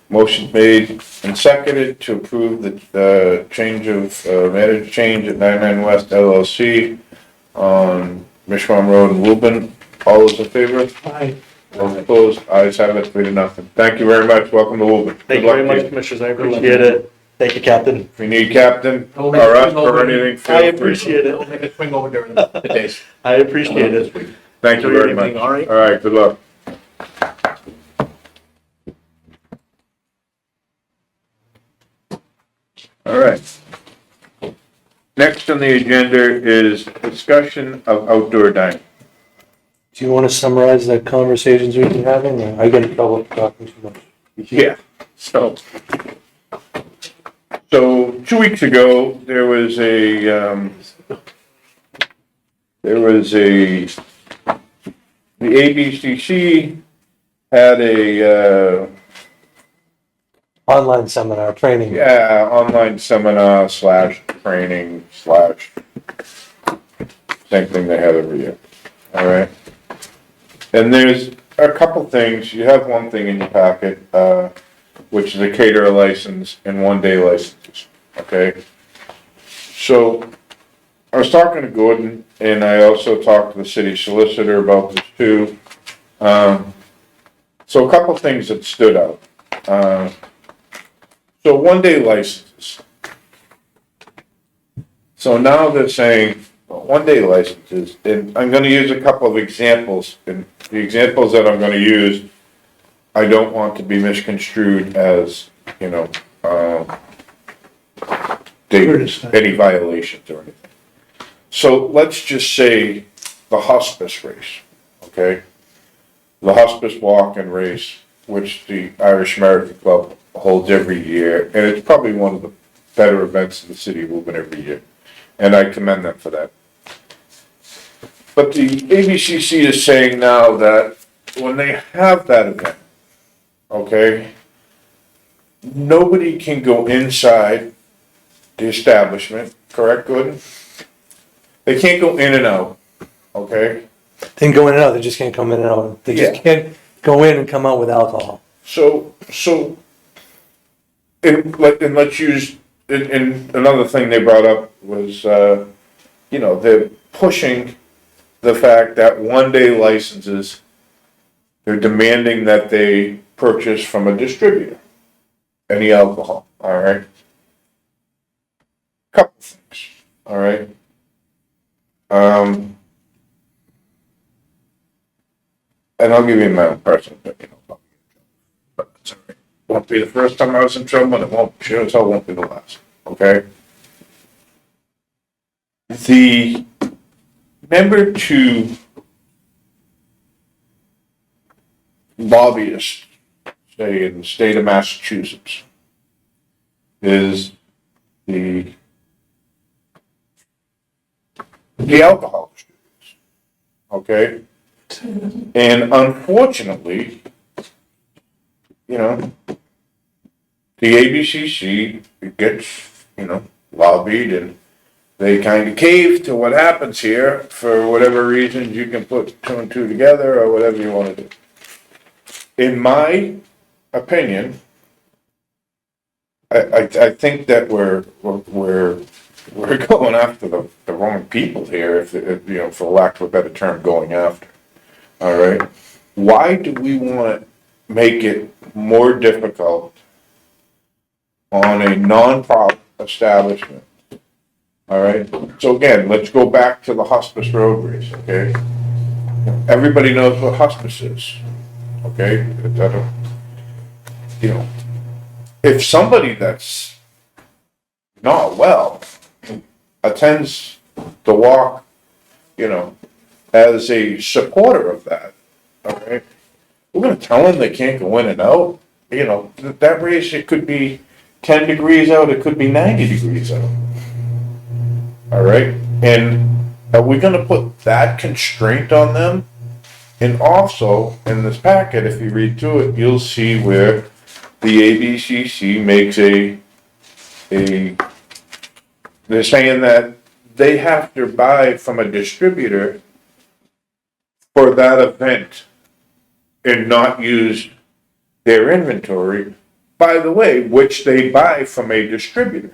Motion made and seconded to approve the change of, manager change at 99 West LLC on Michelin Road in Woburn. All those in favor? Aye. All opposed? Ayes have it, 3-0. Thank you very much. Welcome to Woburn. Thank you very much, Commissioners. I appreciate it. Thank you, Captain. If you need captain or us or anything, I feel free. appreciate it. Make a swing over during the days. I appreciate it. Thank you Enjoy your very much. evening, all right? All right, good luck. All right. Next on the agenda is discussion of outdoor dining. Do you want to summarize the conversations we've been having, or I get in trouble for talking too much? Yeah, so 2 weeks ago, there was the ABCC had a, Online seminar, training. online seminar / training / same thing they have every year, all right? And there's a couple things, you have one thing in your packet, which is a caterer license and 1-day licenses, okay? So, I was talking to Gordon, and I also talked to the city solicitor about this too. So a couple things that stood out. So 1-day licenses. So now they're saying, 1-day licenses, and I'm gonna use a couple of examples, and the examples that I'm gonna use, I don't want to be misconstrued as, any violations or anything. So let's just say the hospice race, okay? The hospice walk and race which the Irish American Club holds every year, and it's probably one of the better events in the city of Woburn every year, and I commend them for that. But the ABCC is saying now that when they have that event, okay, nobody can go inside the establishment, correct, Gordon? They can't go in and out, okay? They can go in and out, they just can't come in and out. They just Yeah. can't go in and come out with alcohol. So, and let's use, and another thing they brought up was, they're pushing the fact that one-day licenses, they're demanding that they purchase from a distributor, any alcohol, all right? Couple things, all right? And I'll give you my own personal opinion about it. But it's all right. Won't be the first time I was in trouble, and it won't, sure as hell won't be the last, okay? The member to lobbyists, say in the state of Massachusetts, is the alcohol distributors, okay? And unfortunately, the ABCC gets, lobbied, and they kind of cave to what happens here for whatever reasons. You can put two and two together or whatever you want to do. In my opinion, I think that we're going after the wrong people here, if for lack of a better term, going after. All right. Why do we want to make it more difficult on a non-profit establishment? All right. So again, let's go back to the hospice road race. Okay. Everybody knows what hospice is. Okay. If somebody that's not well attends the walk, as a supporter of that, all right, we're gonna tell them they can't go in and out. That race, it could be 10 degrees out, it could be 90 degrees out. All right, and are we gonna put that constraint on them? And also, in this packet, if you read through it, you'll see where the ABCC makes they're saying that they have to buy from a distributor for that event and not use their inventory, by the way, which they buy from a distributor.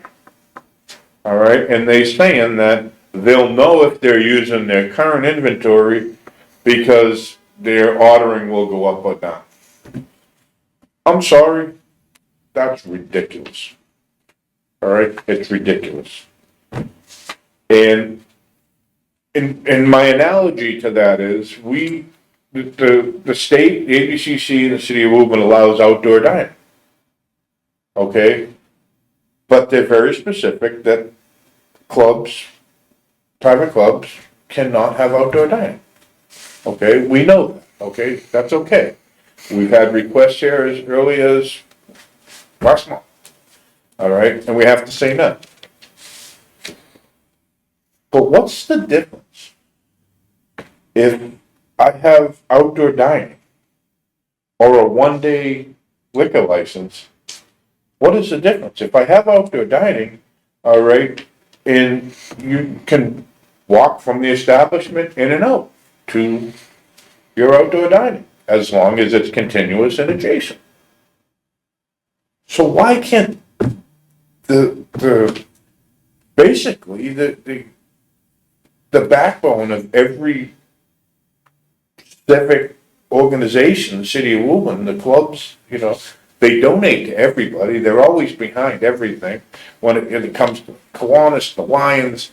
All right, and they're saying that they'll know if they're using their current inventory because their ordering will go up or down. I'm sorry, that's ridiculous. All right, it's ridiculous. And my analogy to that is the state, the ABCC in the city of Woburn allows outdoor dining. Okay? But they're very specific that private clubs cannot have outdoor dining. Okay? We know that. Okay? That's okay. We've had requests here as early as last month. All right? And we have to say no. But what's the difference if I have outdoor dining or a one-day liquor license? What is the difference? If I have outdoor dining, all right, and you can walk from the establishment in and out to your outdoor dining, as long as it's continuous and adjacent. So why can't basically the backbone of every civic organization in the city of Woburn, the clubs, they donate to everybody. They're always behind everything when it comes to Kiwanis, the Lions,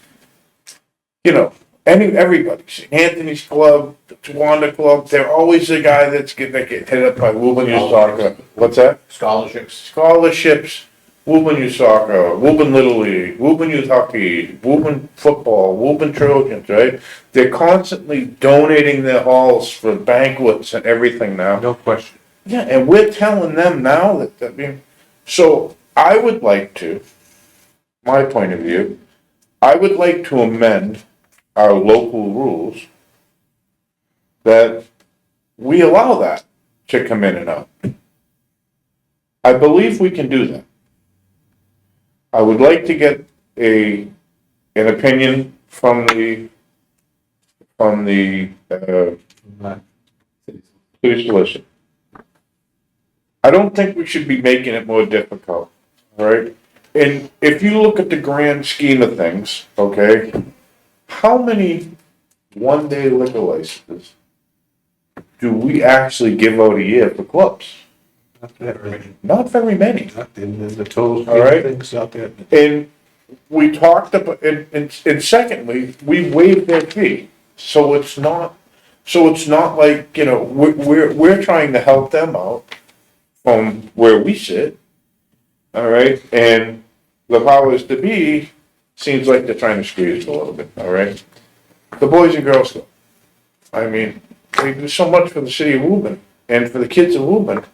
everybody. St. Anthony's Club, the Tawanda Club, they're always the guy that get hit up by Woburn Youth Soccer. What's that? Scholarships. Woburn Youth Soccer, Woburn Little League, Woburn Youth Hockey, Woburn Football, Woburn Trojans, right? They're constantly donating their halls for banquets and everything now. No question. Yeah, and we're telling them now that, I mean, so I would like to, my point of view, I would like to amend our local rules that we allow that to come in and out. I believe we can do that. I would like to get an opinion from the city solicitor. I don't think we should be making it more difficult, all right? And if you look at the grand scheme of things, okay, how many one-day liquor licenses do we actually give out a year for clubs? Not that many. Not very many. Not in the total scheme All right. of things out there. And we talked about, and secondly, we waived their fee. So it's not like, we're trying to help them out from where we sit. All right, and the powers to be seems like they're trying to squeeze a little bit, all right? The Boys and Girls Club. I mean, they do so much for the city of Woburn and for the kids of Woburn.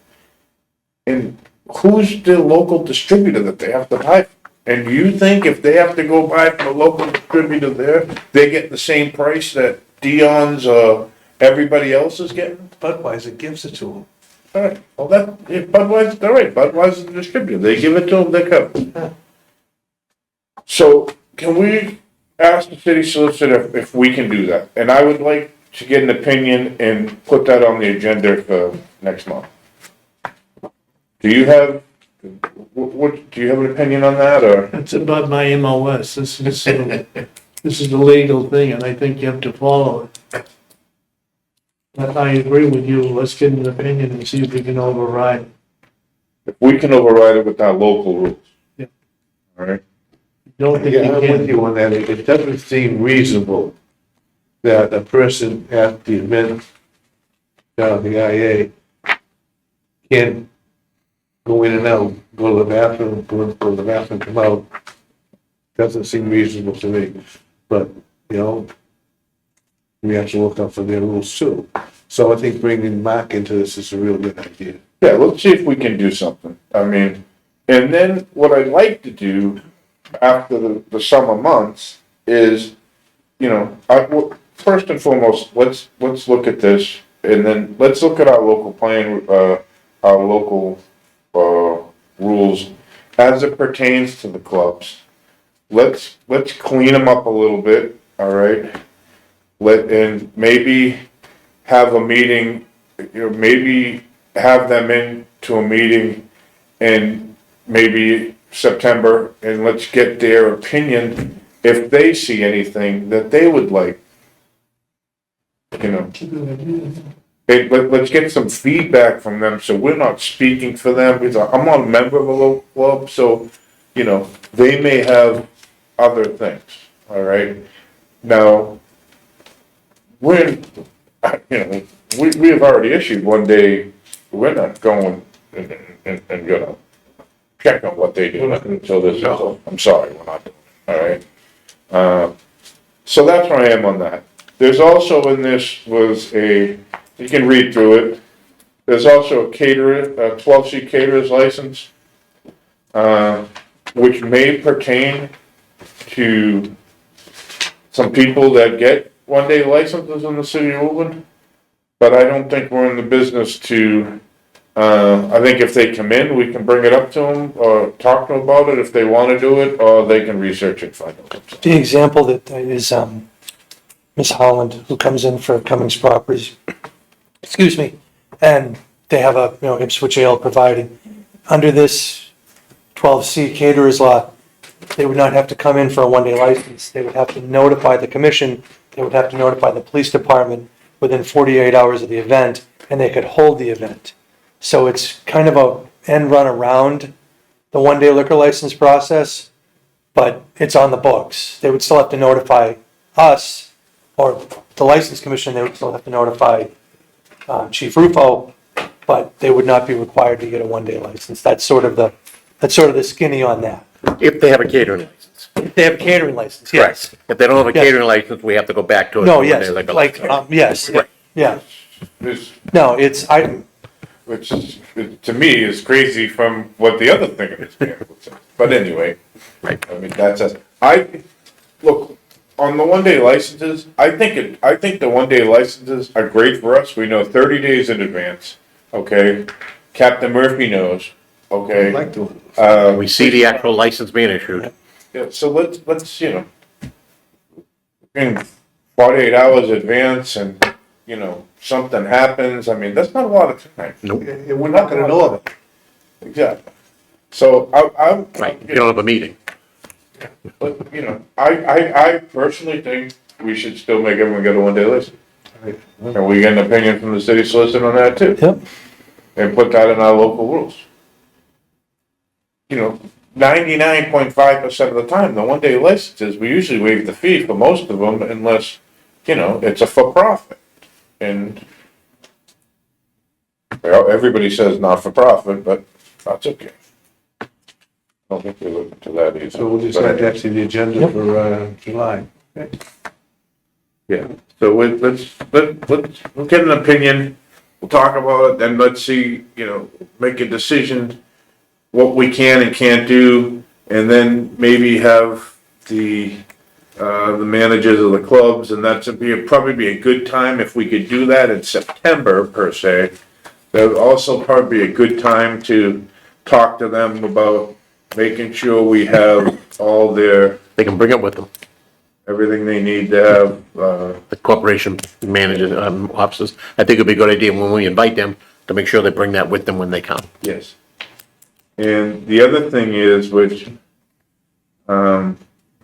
And who's the local distributor that they have to buy from? And you think if they have to go buy from a local distributor there, they get the same price that Dion's, everybody else is getting? Budweiser gives it to them. All right, well, Budweiser, all right, Budweiser's the distributor, they give it to them, they cover. So, can we ask the city solicitor if we can do that? And I would like to get an opinion and put that on the agenda for next month. Do you have, do you have an opinion on that, or? That's above my MOS. This is the legal thing, and I think you have to follow it. But I agree with you. Let's get an opinion and see if we can override it. If we can override it with our local rules. Yeah. All right, Don't think Yeah, you I'm with can. you on that. It doesn't seem reasonable that a person at the event down the IA can go in and out, go to the bathroom, go to the bathroom, come out. Doesn't seem reasonable to me, but, we have to look out for their rules too. So I think bringing Mark into this is a real good idea. yeah, let's see if we can do something, I mean, and then what I'd like to do after the summer months is, first and foremost, let's look at this, and then let's look at our local plan, our local, rules as it pertains to the clubs. Let's clean them up a little bit, all right? And maybe have a meeting, maybe have them into a meeting in maybe September, and let's get their opinion if they see anything that they would like. Let's get some feedback from them, so we're not speaking for them, because I'm not a member of a local club, so, they may have other things, all right? Now, we have already issued one day, we're not going and gonna check on what they do until this is over. I'm sorry, we're not doing it, all right? So that's where I am on that. There's also in this you can read through it, there's also a caterer, a 12C caterer's license, which may pertain to some people that get one-day licenses in the city of Woburn, but I don't think we're in the business to, I think if they come in, we can bring it up to them, or talk to them about it if they wanna do it, or they can research it, find out themselves. The example that is, Ms. Holland, who comes in for Cummings Properties, excuse me, and they have a, Ipswich Ale provided. Under this 12C caterers law, they would not have to come in for a one-day license. They would have to notify the commission, they would have to notify the police department within 48 hours of the event, and they could hold the event. So it's kind of a end run around the one-day liquor license process, but it's on the books. They would still have to notify us, or the license commission, they would still have to notify Chief Rufo, but they would not be required to get a one-day license. That's sort of the skinny on that. If they have a catering license. If they have a catering license, yes. Correct. If they don't have a Yes. catering license, we have to go back to it. No, when yes, they're like a like, license. yes, Right. yeah. This- No, it's, which to me is crazy from what the other thing is. But anyway, Right. I mean, that's us. Look, on the one-day licenses, I think the one-day licenses are great for us. We know 30 days in advance, okay? Captain Murphy knows, okay? I'd like to. We see the actual license being issued. Yeah, so let's, in 48 hours advance and, something happens, I mean, that's not a lot of time. Nope. And we're not gonna know of it. Exactly. So I'm. Right, you don't have a meeting. But, I personally think we should still make everyone get a one-day license. And we get an opinion from the city solicitor on that too. Yep. And put that in our local rules. 99.5% of the time, the one-day licenses, we usually waive the fee for most of them unless, it's a for-profit. And, well, everybody says not for profit, but that's okay. I don't think we look into that either. So we'll just add that to the agenda for, July. Yeah, so let's get an opinion, we'll talk about it, then let's see, make a decision, what we can and can't do, and then maybe have the managers of the clubs, and probably be a good time if we could do that in September per se. That would also probably be a good time to talk to them about making sure we have all They can bring it with them. everything they need to have, The corporation managers, officers. I think it'd be a good idea when we invite them to make sure they bring that with them when they come. yes. And the other thing is, which,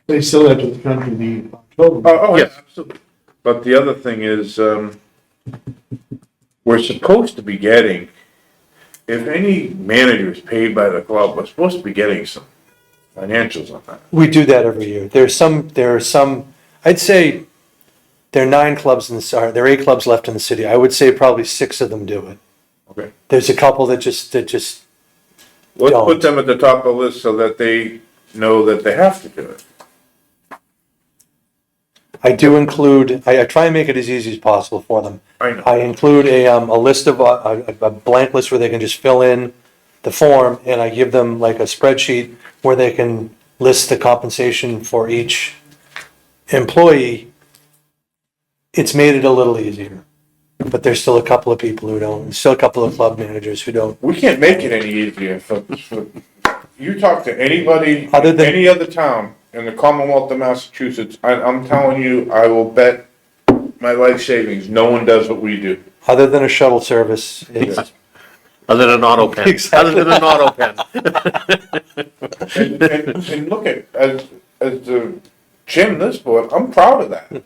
They still have to come to the October. oh, yeah, Yes. absolutely. But the other thing is, we're supposed to be getting, if any manager is paid by the club, we're supposed to be getting some financials on that. We do that every year. There are some, I'd say there are 9 clubs there are 8 clubs left in the city. I would say probably 6 of them do it. Okay. There's a couple that just Let's Don't. put them at the top of the list so that they know that they have to do it. I do include, I try and make it as easy as possible for them. I know. I include a list of, a blank list where they can just fill in the form, and I give them like a spreadsheet where they can list the compensation for each employee. It's made it a little easier, but there's still a couple of people who don't, still a couple of club managers who don't. We can't make it any easier you talk to anybody, Other than- any other town in the Commonwealth of Massachusetts, I'm telling you, I will bet my life savings, no one does what we do. Other than a shuttle service, it's, Other than an auto pen. Exactly. Other than an auto pen. And look at, as the chairman of this board, I'm proud of that.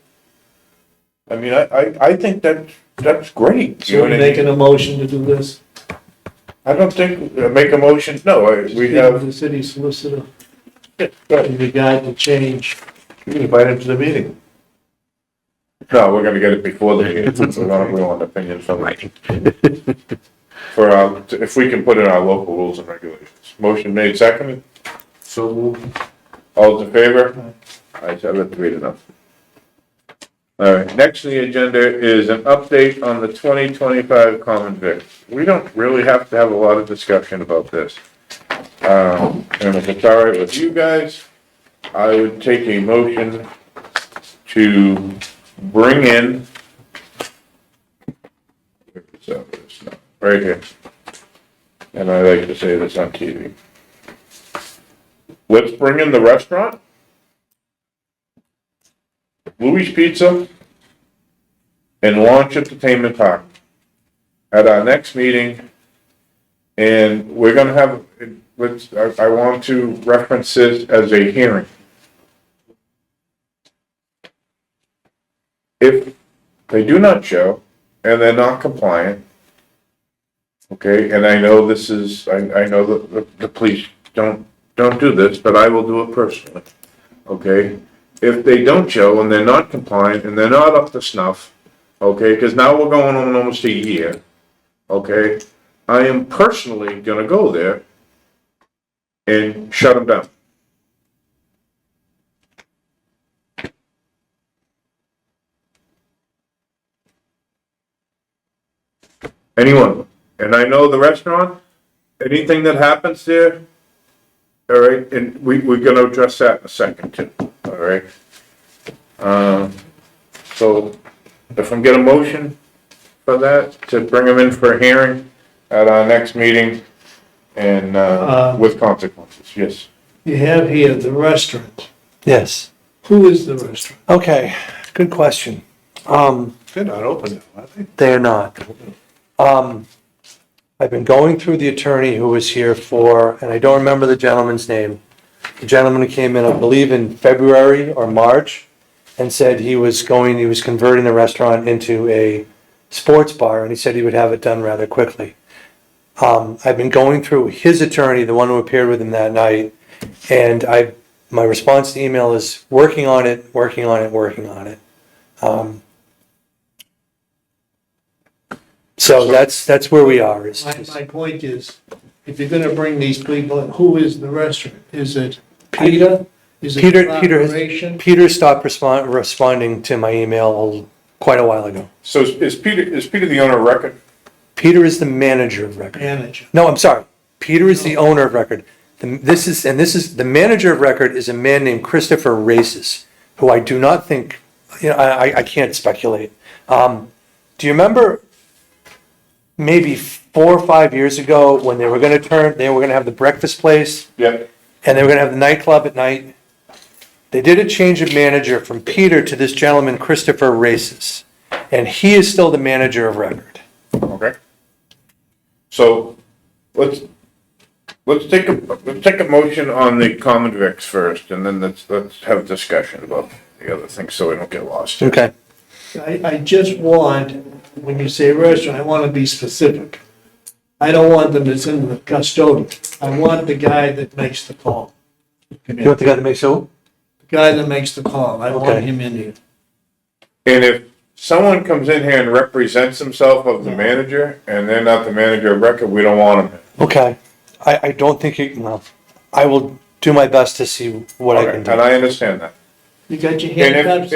I mean, I think that's great. So we're making a motion to do this? I don't think, make a motion, no, we Speak with have, the city solicitor no, in regard to change. You can invite him to the meeting. we're gonna get it before the meeting, we want opinions from Right. For, if we can put in our local rules and regulations. Motion made, seconded, So moved. all those in favor? I have it 3-0. All right, next on the agenda is an update on the 2025 Common Vic. We don't really have to have a lot of discussion about this. And if it's all right with you guys, I would take a motion to bring in, right here. And I like to say this on TV. Let's bring in the restaurant, Louis Pizza, and Launch Entertainment Park at our next meeting. And we're gonna have, I want to reference this as a hearing. If they do not show and they're not compliant, okay, and I know this is, I know that the police don't do this, but I will do it personally, okay? If they don't show and they're not compliant and they're not up to snuff, okay, because now we're going on almost a year, okay? I am personally gonna go there and shut them down. Anyone, And I know the restaurant, anything that happens there, all right, and we're gonna address that in a second too, all right? So if I'm get a motion for that, to bring them in for a hearing at our next meeting and, with consequences, yes. You have here the restaurant. Yes. Who is the restaurant? Okay, good question. They're not open now, are they? They're not. I've been going through the attorney who was here for, and I don't remember the gentleman's name. The gentleman who came in, I believe in February or March, and said he was converting the restaurant into a sports bar, and he said he would have it done rather quickly. I've been going through his attorney, the one who appeared with him that night, and my response to email is working on it. So that's where we are. My point is, if you're gonna bring these people in, who is the restaurant? Is it Peter? Is it Corporation? Peter stopped responding to my email quite a while ago. So is Peter the owner of record? Peter is the manager of record. Manager. No, I'm sorry. Peter is the owner of record. The manager of record is a man named Christopher Races, who I do not think, I can't speculate. Do you remember maybe 4 or 5 years ago when they were gonna have the breakfast place Yeah. and they were gonna have the nightclub at night? They did a change of manager from Peter to this gentleman, Christopher Races, and he is still the manager of record. Okay. So, let's take a motion on the common vics first, and then let's have a discussion about the other things, so we don't get lost. Okay. I just want, when you say restaurant, I want to be specific. I don't want them that's in the custodian. I want the guy that makes the call. You want the guy that makes who? The guy that makes the call. I want Okay. him in here. And if someone comes in here and represents himself of the manager, and they're not the manager of record, we don't want them. Okay. I don't think I will do my best to see what I can And do. I understand that. You got your And handicaps?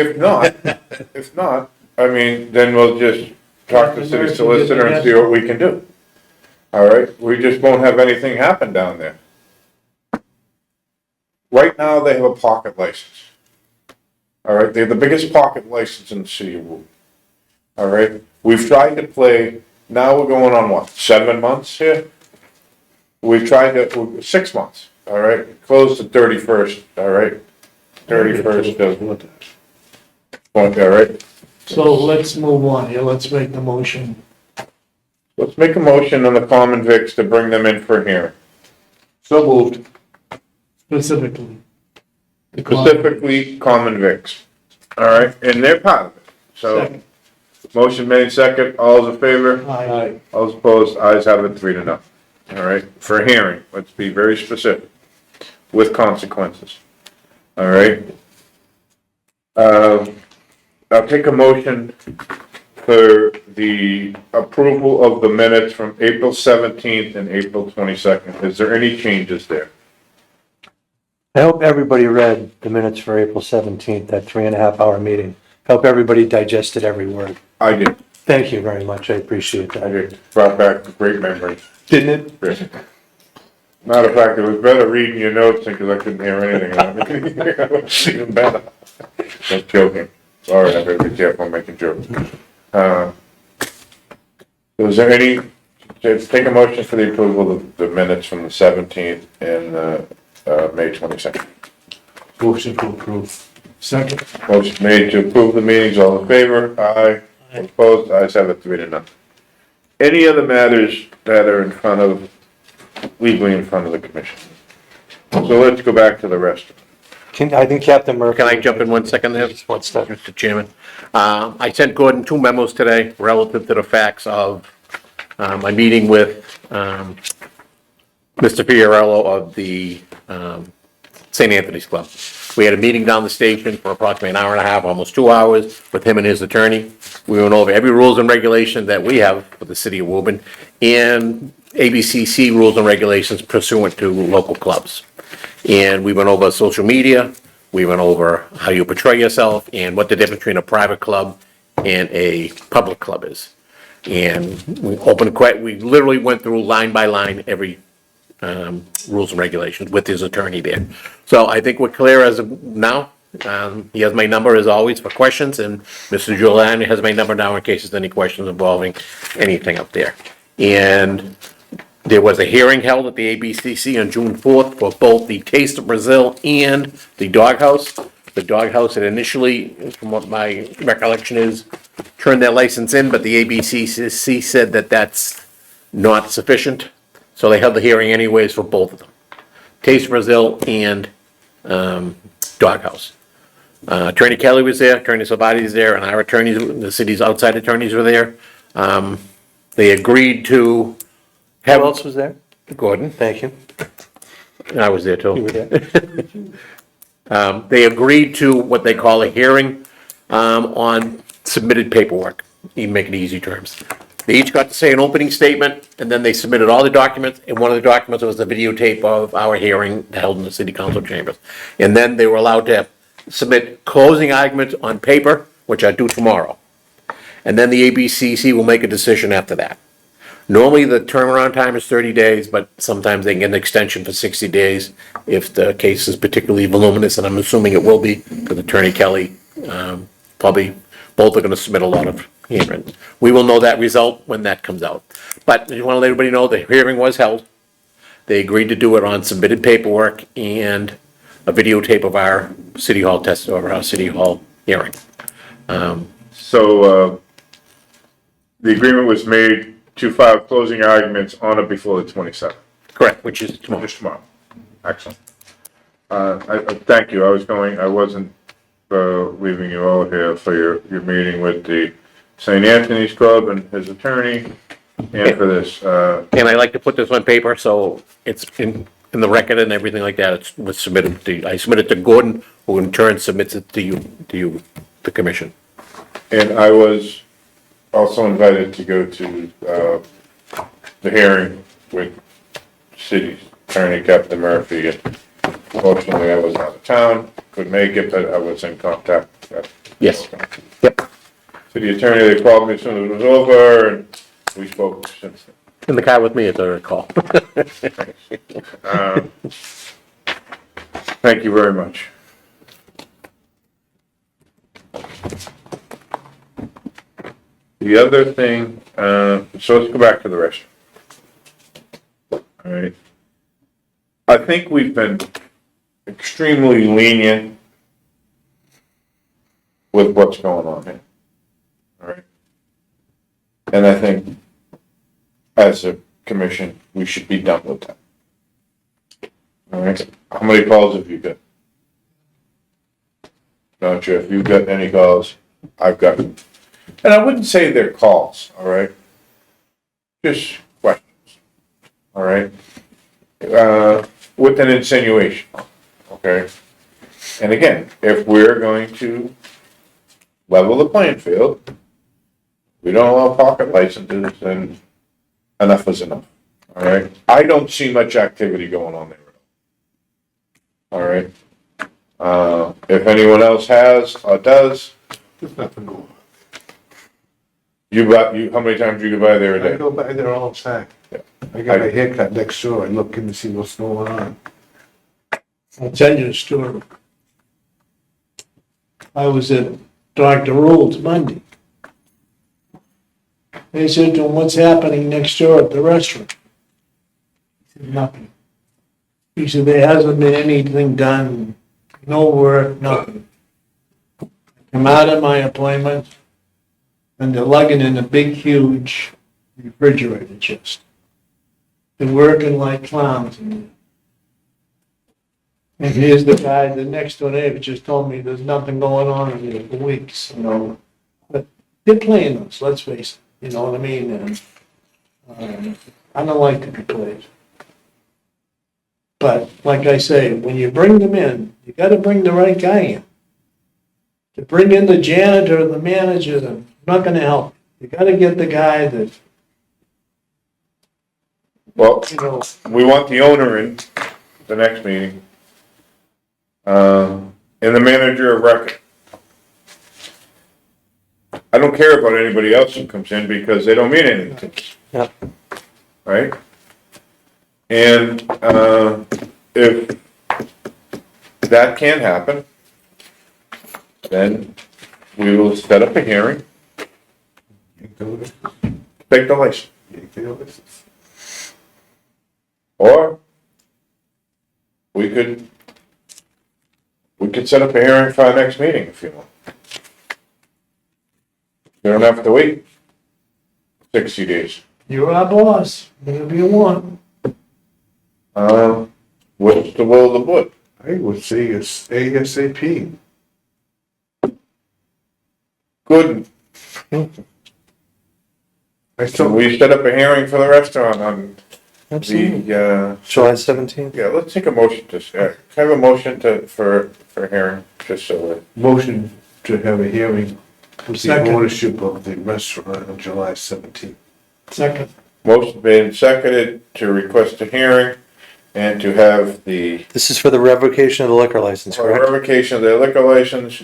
if not, I mean, then we'll just talk to the city solicitor and see what we can do. All right, we just won't have anything happen down there. Right now, they have a pocket license. All right, they're the biggest pocket license in the city of Woburn. All right, we've tried to play, now we're going on what, 7 months here? We've tried to, 6 months, all right, close the 31st, all right? 31st of, all right? So let's move on here. Let's make the motion. Let's make a motion on the common vics to bring them in for hearing. So moved. Specifically. Specifically, common vics. All right, and they're part of it. So, Second. motion made second, all's in favor? Aye. All's opposed, ayes have it 3-0. All right, for hearing, let's be very specific, with consequences. All right? I'll take a motion for the approval of the minutes from April 17th and April 22nd. Is there any changes there? I hope everybody read the minutes for April 17th, that 3.5-hour meeting. I hope everybody digested every word. I did, Thank you very much. I appreciate I that. did, brought back great memories. Didn't it? Yeah. Matter of fact, it was better reading your notes because I couldn't hear anything. It was even better. Just joking. Sorry, I better be careful, I'm making jokes. Was there any, take a motion for the approval of the minutes from the 17th and May 22nd. Motion to approve. Second. Motion made to approve the meetings, all in favor? Aye. Opposed? Ayes have it 3-0. Any other matters that are legally in front of the commission? So let's go back to the restaurant. I think Captain Murphy. Can I jump in 1 second there? Just one second. Mr. Chairman. I sent Gordon 2 memos today relative to the facts of my meeting with Mr. Fiorello of the St. Anthony's Club. We had a meeting down the station for approximately an hour and a half, almost 2 hours, with him and his attorney. We went over every rules and regulation that we have for the city of Woburn and ABCC rules and regulations pursuant to local clubs. And we went over social media, we went over how you portray yourself and what the difference between a private club and a public club is. And we literally went through line by line every rules and regulations with his attorney there. So I think we're clear as of now. He has my number as always for questions, and Mr. Giuliani has my number now in case there's any questions involving anything up there. And there was a hearing held at the ABCC on June 4th for both the Taste of Brazil and the Doghouse. The Doghouse had initially, from what my recollection is, turned their license in, but the ABCC said that that's not sufficient. So they held the hearing anyways for both of them. Taste Brazil and Doghouse. Attorney Kelly was there, Attorney Salvati was there, and our attorneys, the city's outside attorneys were there. They agreed to have. Who else was there? Gordon. Thank you. I was there too. You were there. They agreed to what they call a hearing on submitted paperwork, even make it easy terms. They each got to say an opening statement, and then they submitted all the documents, and one of the documents was the videotape of our hearing held in the city council chambers. And then they were allowed to submit closing arguments on paper, which are due tomorrow. And then the ABCC will make a decision after that. Normally, the turnaround time is 30 days, but sometimes they can get an extension for 60 days if the case is particularly voluminous, and I'm assuming it will be, with Attorney Kelly. Probably both are gonna submit a lot of hearings. We will know that result when that comes out. But I just wanna let everybody know the hearing was held. They agreed to do it on submitted paperwork and a videotape of our city hall test, or our city hall hearing. So, the agreement was made to file closing arguments on or before the 27th. Correct, which is tomorrow. Just tomorrow. Excellent. Thank you. I wasn't, leaving you all here for your meeting with the St. Anthony's Club and his attorney, and for this, And I like to put this on paper, so it's in the record and everything like that. It was submitted to, I submitted to Gordon, who in turn submits it to you, the commission. and I was also invited to go to, the hearing with city attorney Captain Murphy, and fortunately I was out of town, couldn't make it, but I was in contact. Yes. Yep. City attorney, they called me as soon as it was over, and we spoke since then. In the car with me, as I recall. Thank you very much. The other thing, so let's go back to the restaurant. All right. I think we've been extremely lenient with what's going on here. All right. And I think as a commission, we should be done with that. All right. How many calls have you got? Don't you? If you've got any calls, I've got them. And I wouldn't say they're calls, all right? Just questions, all right? With an insinuation, okay? And again, if we're going to level the playing field, we don't allow pocket licenses, then enough is enough, all right? I don't see much activity going on there. All right? If anyone else has or does, There's nothing going on. how many times do you go by there a I day? go by there all the time. Yeah. I got a haircut next door, I look in to see what's going on. I'll tell you a story. I was at Dr. Rule's Monday. They said to him, what's happening next door at the restaurant? He said, nothing. He said, there hasn't been anything done, no work, nothing. I come out of my appointment, and they're lugging in a big, huge refrigerator chest. They're working like clowns in there. And here's the guy, the next door neighbor just told me there's nothing going on in there for weeks, you know. But they're playing us, let's face it, you know what I mean? And, I don't like to be played. But like I say, when you bring them in, you gotta bring the right guy in. To bring in the janitor or the manager, they're not gonna help. You gotta get the guy that, Well, you know, we want the owner in the next meeting. And the manager of record. I don't care about anybody else who comes in because they don't mean anything to us. Yep. Right? And, if that can't happen, then we will set up a hearing, take the license. Or we could set up a hearing for our next meeting if you want. You don't have to wait 60 days. You're our boss, whatever you want. What's the will of the board? I would say it's ASAP. Good. I So thought, we set up a hearing for the restaurant on Absolutely. the, July 17th. yeah, let's take a motion to, can I have a motion for hearing, just so we're. motion to have a hearing with the Second. ownership of the restaurant on July 17th. Second. Motion been seconded to request a hearing and to have the This is for the revocation of the liquor license, correct? revocation of the liquor license,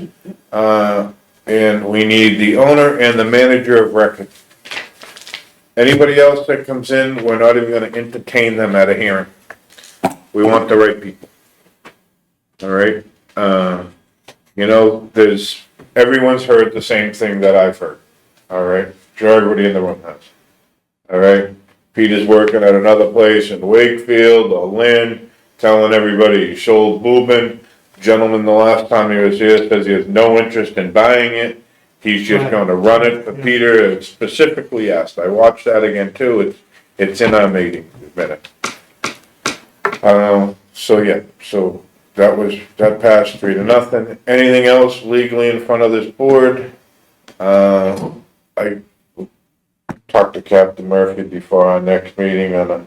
and we need the owner and the manager of record. Anybody else that comes in, we're not even gonna entertain them at a hearing. We want the right people. All right? You know, everyone's heard the same thing that I've heard. All right? Sure, everybody in the room has. All right? Peter's working at another place in Wakefield or Lynn, telling everybody he sold Woburn. Gentleman, the last time he was here, says he has no interest in buying it. He's just gonna run it for Peter, and specifically asked. I watched that again too. It's in our meeting minute. So yeah, so that passed 3-0. Anything else legally in front of this board? I talked to Captain Murphy before our next meeting on a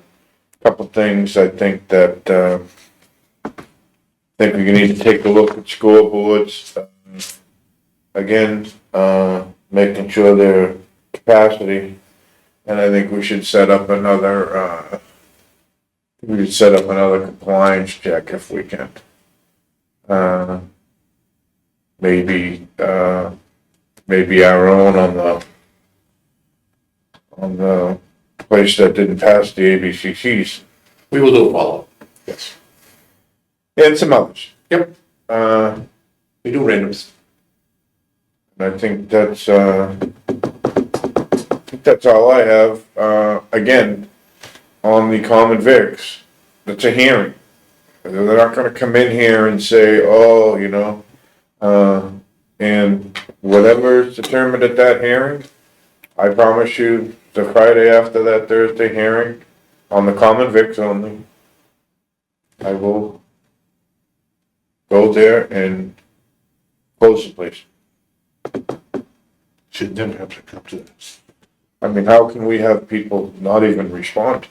couple things. I think that, we need to take a look at scoreboards. Again, making sure their capacity, and I think we should set up another, compliance check if we can. Maybe our own on the place that didn't pass the ABCCs. We will do a follow-up. Yes. And some others. Yep. We do randoms. I think that's all I have. Again, on the common vics, it's a hearing. They're not gonna come in here and say, oh, you know, and whatever is determined at that hearing, I promise you, the Friday after that Thursday hearing, on the common vics only, I will go there and close the place. Should never have to come to this. I mean, how can we have people not even respond?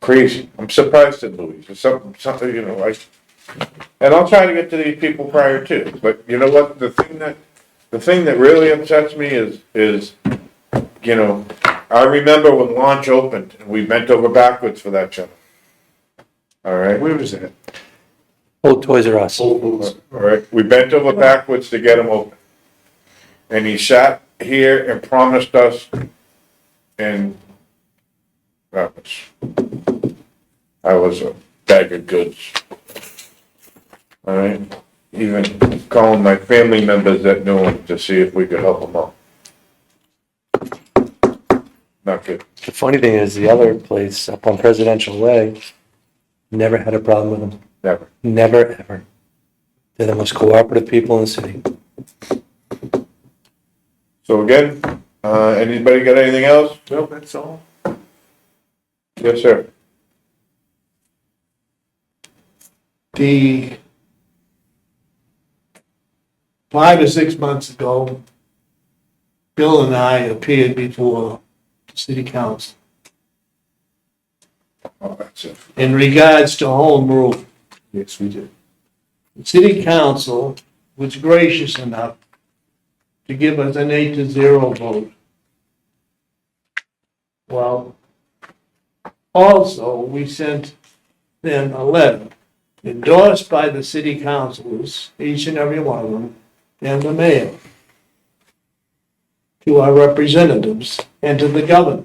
Crazy. I'm surprised at Louise. It's something, you know, and I'll try to get to these people prior to, but you know what? The thing that really upsets me is, you know, I remember when Launch opened and we bent over backwards for that gentleman. All right? Where is that? Old Toys R Us. All right, we bent over backwards to get him open. And he sat here and promised us, and I was a bag of goods. All right, even calling my family members that knew him to see if we could help him out. Not good. The funny thing is, the other place up on Presidential Way, never had a problem with them. Never. Never, ever. They're the most cooperative people in the city. So again, anybody got anything else? No, that's all. Yes, sir. The 5 or 6 months ago, Bill and I appeared before the city council Oh, that's it. in regards to home rule. Yes, we did. The city council was gracious enough to give us an 8-0 vote. Well, also, we sent them a letter endorsed by the city councilors, each and every one of them, and the mayor, to our representatives, and to the governor.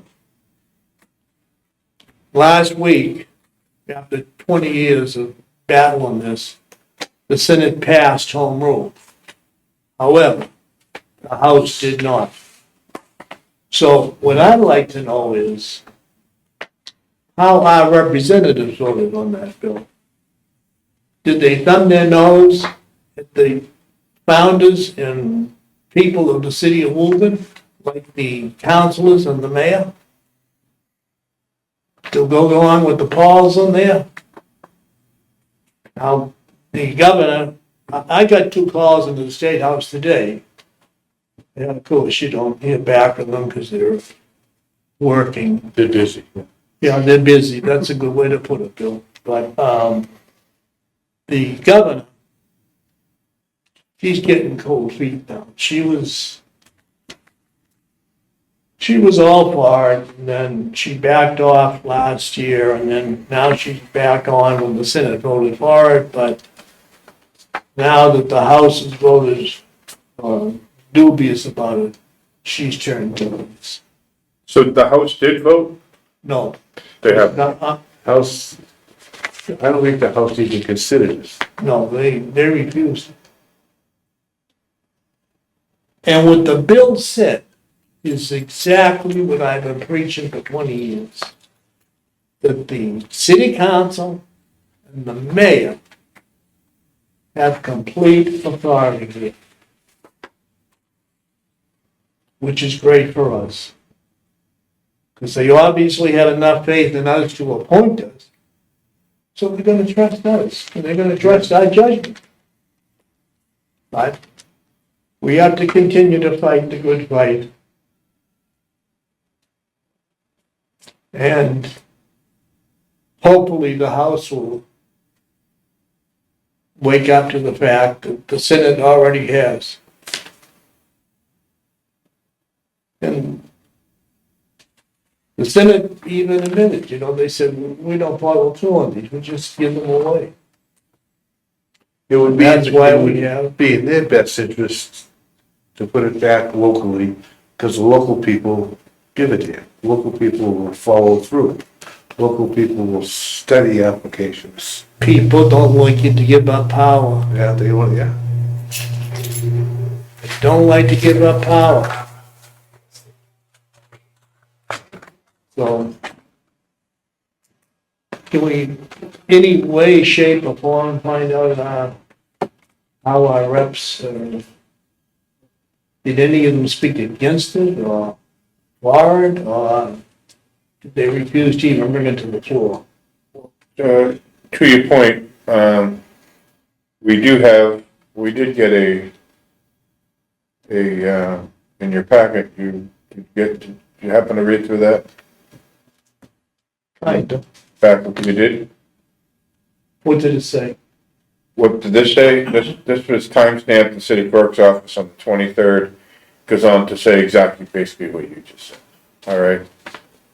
Last week, after 20 years of battling this, the Senate passed home rule. However, the House did not. So what I'd like to know is how our representatives voted on that bill. Did they thumb their nose at the founders and people of the city of Woburn, like the councilors and the mayor? Still go on with the Pauls on there? Now, the governor, I got 2 calls into the State House today. And of course, you don't hear back from them because they're working. They're busy. Yeah, they're busy. That's a good way to put it, Bill. But, the governor, she's getting cold feet now. She was all for it, and then she backed off last year, and then now she's back on when the Senate voted for it, but now that the House has voted dubious about it, she's turned dubious. So the House did vote? No. They have, House, I don't think the House even considered this. No, they refused. And what the bill said is exactly what I've been preaching for 20 years. That the city council and the mayor have complete authority here. Which is great for us. Because they obviously had enough faith in us to appoint us. So they're gonna trust us, and they're gonna trust our judgment. But we have to continue to fight the good fight. And hopefully the House will wake up to the fact that the Senate already has. And the Senate even admitted, they said, we don't follow through on these, we just give them away. It would be. That's why it would we have- Be in their best interest to put it back locally, because the local people give a damn. Local people will follow through. Local people will study applications. People don't like you to give up power. Yeah, they want, yeah. They don't like to give up power. So, can we, any way, shape, or form, find out how our reps, did any of them speak against it, or for it, or did they refuse to even bring it to the floor? to your point, we did get in your packet, you happen to read through that? Kind of. Back, you did? What did it say? What did this say? This was timestamped in the city clerk's office on the 23rd, goes on to say exactly basically what you just said, all right?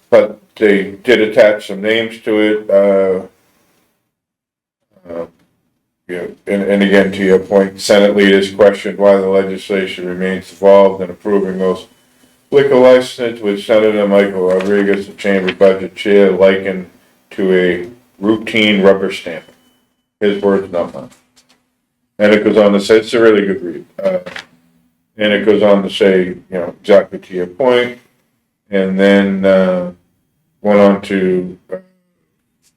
But they did attach some names to it, and again, to your point, Senate leaders questioned why the legislation remains involved in approving those liquor license, with Senator Michael Rodriguez, the Chamber Budget Chair, likened to a routine rubber stamp. His words, not mine. And it goes on to say, it's a really good read. And it goes on to say, exactly to your point. And then went on to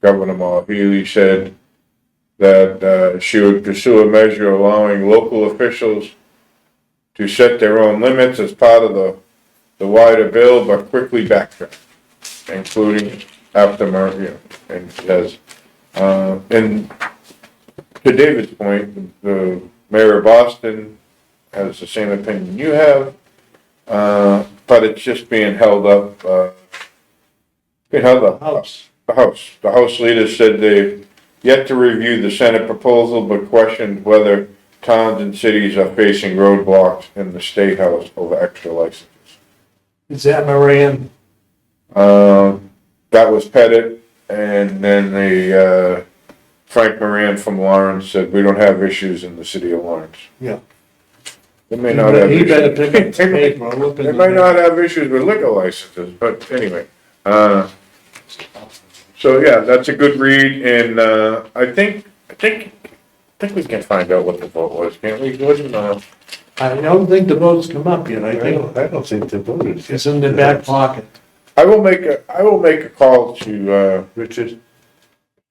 Governor Maul Healy said that she would pursue a measure allowing local officials to set their own limits as part of the wider bill, but quickly backtrack, including aftermarket, and says, and to David's point, the mayor of Boston has the same opinion you have, but it's just being held up, House. The House leaders said they've yet to review the Senate proposal, but questioned whether towns and cities are facing roadblocks in the State House over extra licenses. Is that Moran? That was Pettit, and then the, Frank Moran from Lawrence said, we don't have issues in the city of Lawrence. Yeah. They may not have He better issues. pick up the paper and look at They it. might not have issues with liquor licenses, but anyway, so yeah, that's a good read, and, I think we can find out what the vote was, can't we, Gordon? I don't think the vote's come up yet, I I think don't think the voters. it's in their back pocket. I will make a call to, Richard,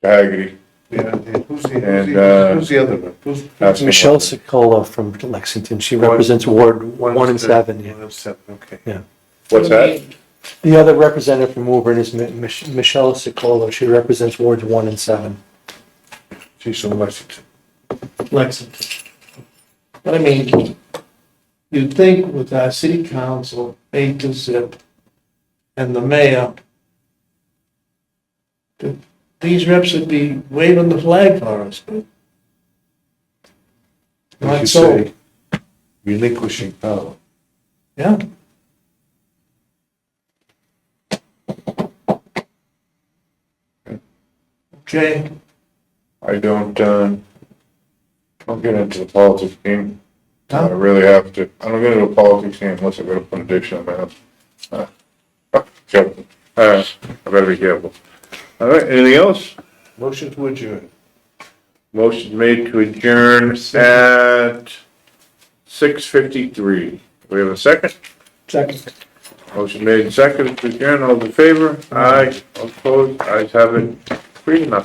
Haggerty. yeah, who's And, who's the other one? Who's? ask him Michelle what- Sicola from Lexington, she represents Ward 1 and 7, yeah. 1 and 7, okay. What's that? The other representative from Woburn is Michelle Sicola, she represents Wards 1 and 7. She's from Lexington. Lexington. But I mean, you'd think with our city council, A to Zip, and the mayor, that these reps would be waving the flag for us, but You not should so. say relinquishing power. Yeah. Okay, I don't get into the politics game. I Huh? really have to. I don't get into a politics game unless I gotta put a diction in my mouth. Joking. I better be careful. All right, anything else? Motion to adjourn. Motion made to adjourn at 6:53. We have a second? second. Motion made and seconded to adjourn. All in favor? Aye. All opposed? Ayes have it. 3-0.